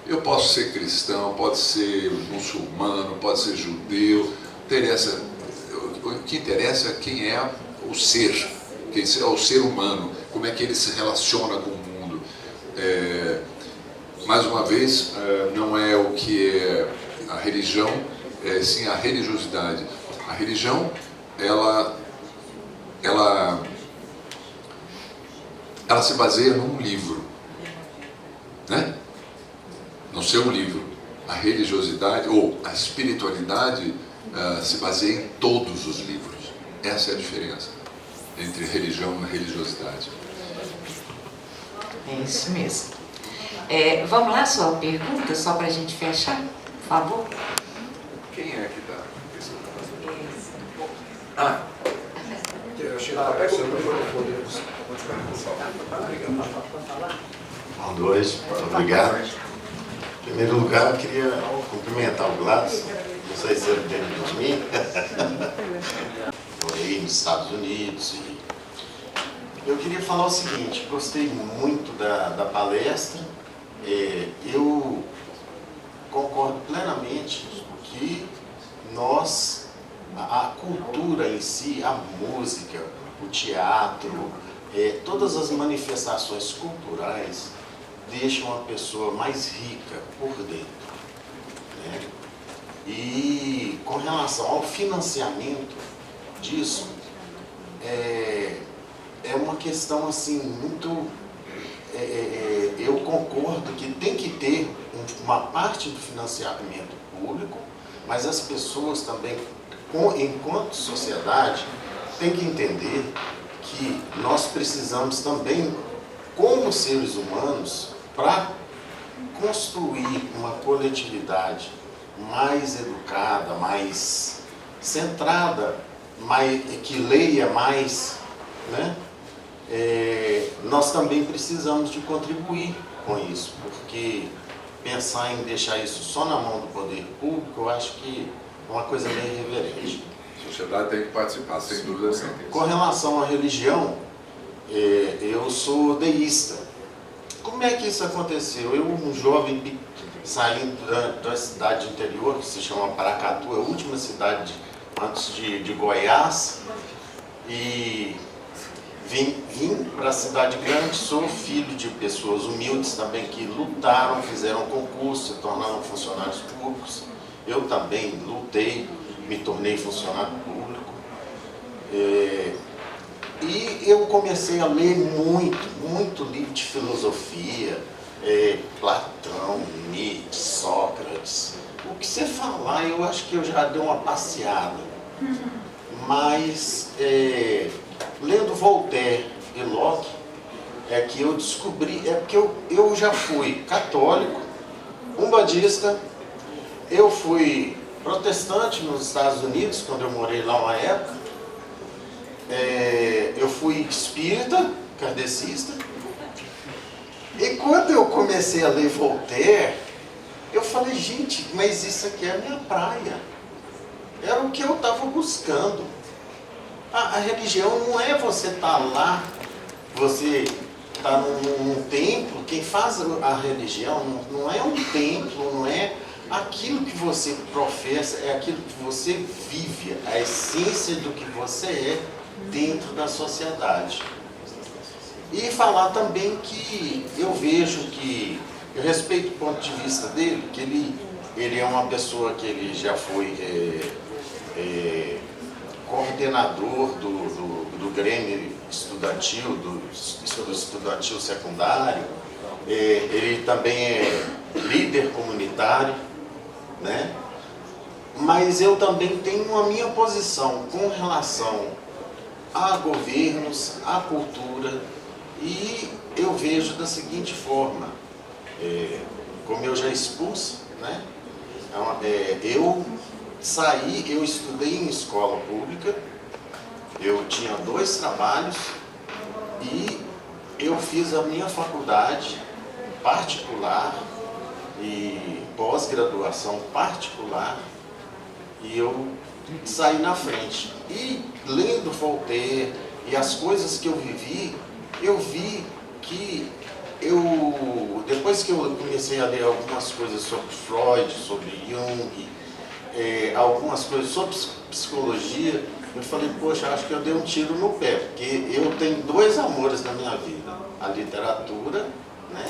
Eu posso ser cristão, pode ser muçulmano, pode ser judeu, interessa, o que interessa é quem é o ser, quem é o ser humano, como é que ele se relaciona com o mundo. Mais uma vez, não é o que é a religião, sim a religiosidade. A religião, ela se baseia num livro, né? No seu livro. A religiosidade ou a espiritualidade se baseia em todos os livros. Essa é a diferença entre religião e religiosidade. É isso mesmo. Vamos lá, sua pergunta, só para a gente fechar, por favor. Quem é que está? Boa noite, obrigado. Em primeiro lugar, eu queria cumprimentar o Gladys. Não sei se ele lembra de mim. Morei nos Estados Unidos e eu queria falar o seguinte: gostei muito da palestra. Eu concordo plenamente que a cultura em si, a música, o teatro, todas as manifestações culturais deixam a pessoa mais rica por dentro, né? E com relação ao financiamento disso, é uma questão assim muito... eu concordo que tem que ter uma parte do financiamento público, mas as pessoas também, enquanto sociedade, têm que entender que nós precisamos também, como seres humanos, para construir uma coletividade mais educada, mais centrada, que leia mais, né? Nós também precisamos de contribuir com isso, porque pensar em deixar isso só na mão do poder público, eu acho que é uma coisa meio irreverente. A sociedade tem que participar, sem dúvida nenhuma. Com relação à religião, eu sou deísta. Como é que isso aconteceu? Eu, um jovem saindo da cidade interior, que se chama Paracatu, é a última cidade antes de Goiás, e vim para a cidade grande. Sou filho de pessoas humildes também que lutaram, fizeram concurso, se tornaram funcionários públicos. Eu também lutei, me tornei funcionário público. E eu comecei a ler muito livro de filosofia, Platão, Nietzsche, Sócrates. O que você falar, eu acho que eu já dei uma passeada. Mas, lendo Voltaire e Locke, é que eu descobri, porque eu já fui católico, umbandista, eu fui protestante nos Estados Unidos, quando eu morei lá uma época, eu fui espírita, kardecista, e quando eu comecei a ler Voltaire, eu falei, gente, mas isso aqui é a minha praia. Era o que eu estava buscando. A religião não é você estar lá, você estar num templo. Quem faz a religião não é um templo, não é aquilo que você professa é aquilo que você vive, a essência do que você é dentro da sociedade. E falar também que eu vejo que, eu respeito o ponto de vista dele, que ele é uma pessoa que ele já foi coordenador do Grêmio estudantil, do estudantil secundário, ele também é líder comunitário, né? Mas eu também tenho a minha posição com relação a governos, à cultura, e eu vejo da seguinte forma, como eu já expus, né? Eu estudei em escola pública, eu tinha 2 trabalhos e eu fiz a minha faculdade particular e pós-graduação particular e eu saí na frente. E lendo Voltaire e as coisas que eu vivi, eu vi que depois que eu comecei a ler algumas coisas sobre Freud, sobre Jung, algumas coisas sobre psicologia, eu falei, poxa, acho que eu dei um tiro no pé, porque eu tenho 2 amores na minha vida, a literatura, né,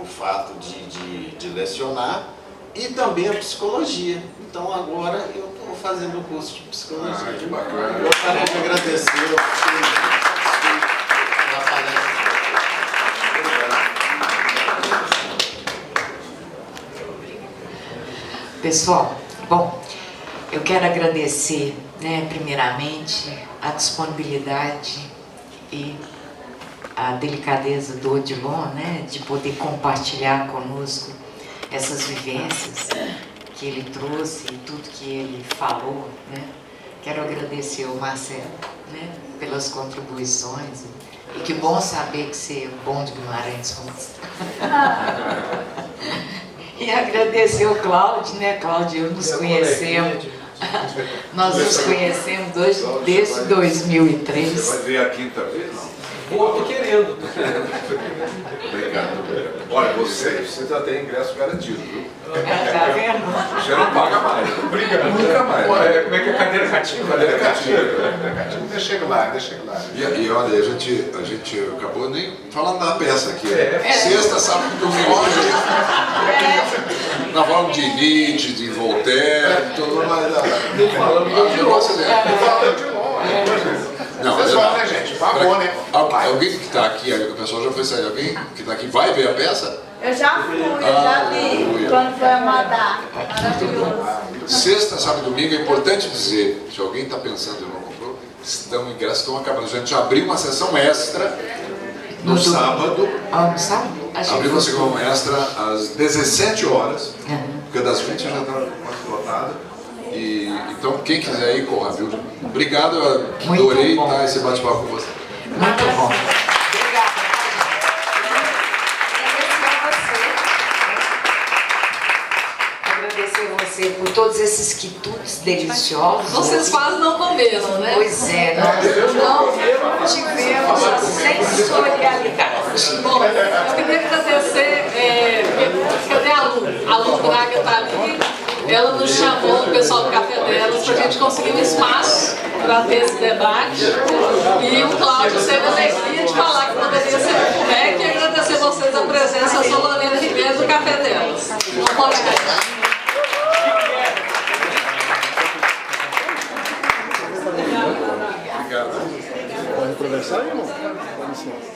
o fato de lecionar, e também a psicologia. Então agora eu estou fazendo o curso de psicologia. Que bacana. Eu gostaria de agradecer pela palestra. Pessoal, bom, eu quero agradecer, né, primeiramente, a disponibilidade e a delicadeza do Odilon, né, de poder compartilhar conosco essas vivências que ele trouxe e tudo que ele falou, né. Quero agradecer ao Marcelo, né, pelas contribuições, e que bom saber que você é bom de Guimarães E agradecer ao Cláudio, né, Cláudio, nos conhecemos. Nós nos conhecemos desde 2003. Vai ver a quinta vez, não? Tô querendo. Obrigado. Olha, você já tem ingresso garantido, viu? Tá vendo? Você não paga mais. Obrigado. Nunca mais. Como é que é cadeira cativa? Cadeira cativa. Deixa eu lá. E olha, a gente acabou nem falando da peça aqui. Sexta, sábado e domingo. Nós falamos de Nietzsche, de Voltaire, tudo mais. Não falamos de negócio dele. Não, Vocês vão, né, gente? Pagou, né? Alguém que está aqui, o pessoal já foi sair, alguém que está aqui vai ver a peça? Eu já fui, eu já vi quando foi a Madá. Maravilhoso. Sexta, sábado e domingo, é importante dizer, se alguém está pensando e não comprou, ingressos estão acabando. A gente abriu uma sessão extra no sábado. No sábado? Abriu uma sessão extra às 17 horas, porque das 20 já está quase lotada. Então, quem quiser ir, corra, viu? Obrigado, eu adorei estar esse bate-papo com você. Muito bom. Obrigada. Agradecer você por todos esses quitutes deliciosos. Vocês quase não comeram, né? Pois é, nós não tivemos a sensorialidade. Bom, eu queria agradecer, cadê a Lu? A Lu Braga está ali. Ela nos chamou, o pessoal do Café delas, para a gente conseguir um espaço para ter esse debate. E o Cláudio teve a alegria de falar que poderia ser um FUMEC e agradecer a vocês a presença. Eu sou Lorena Ribeiro do Café delas. Não pode ver. Obrigado. Pode conversar, irmão? Com licença.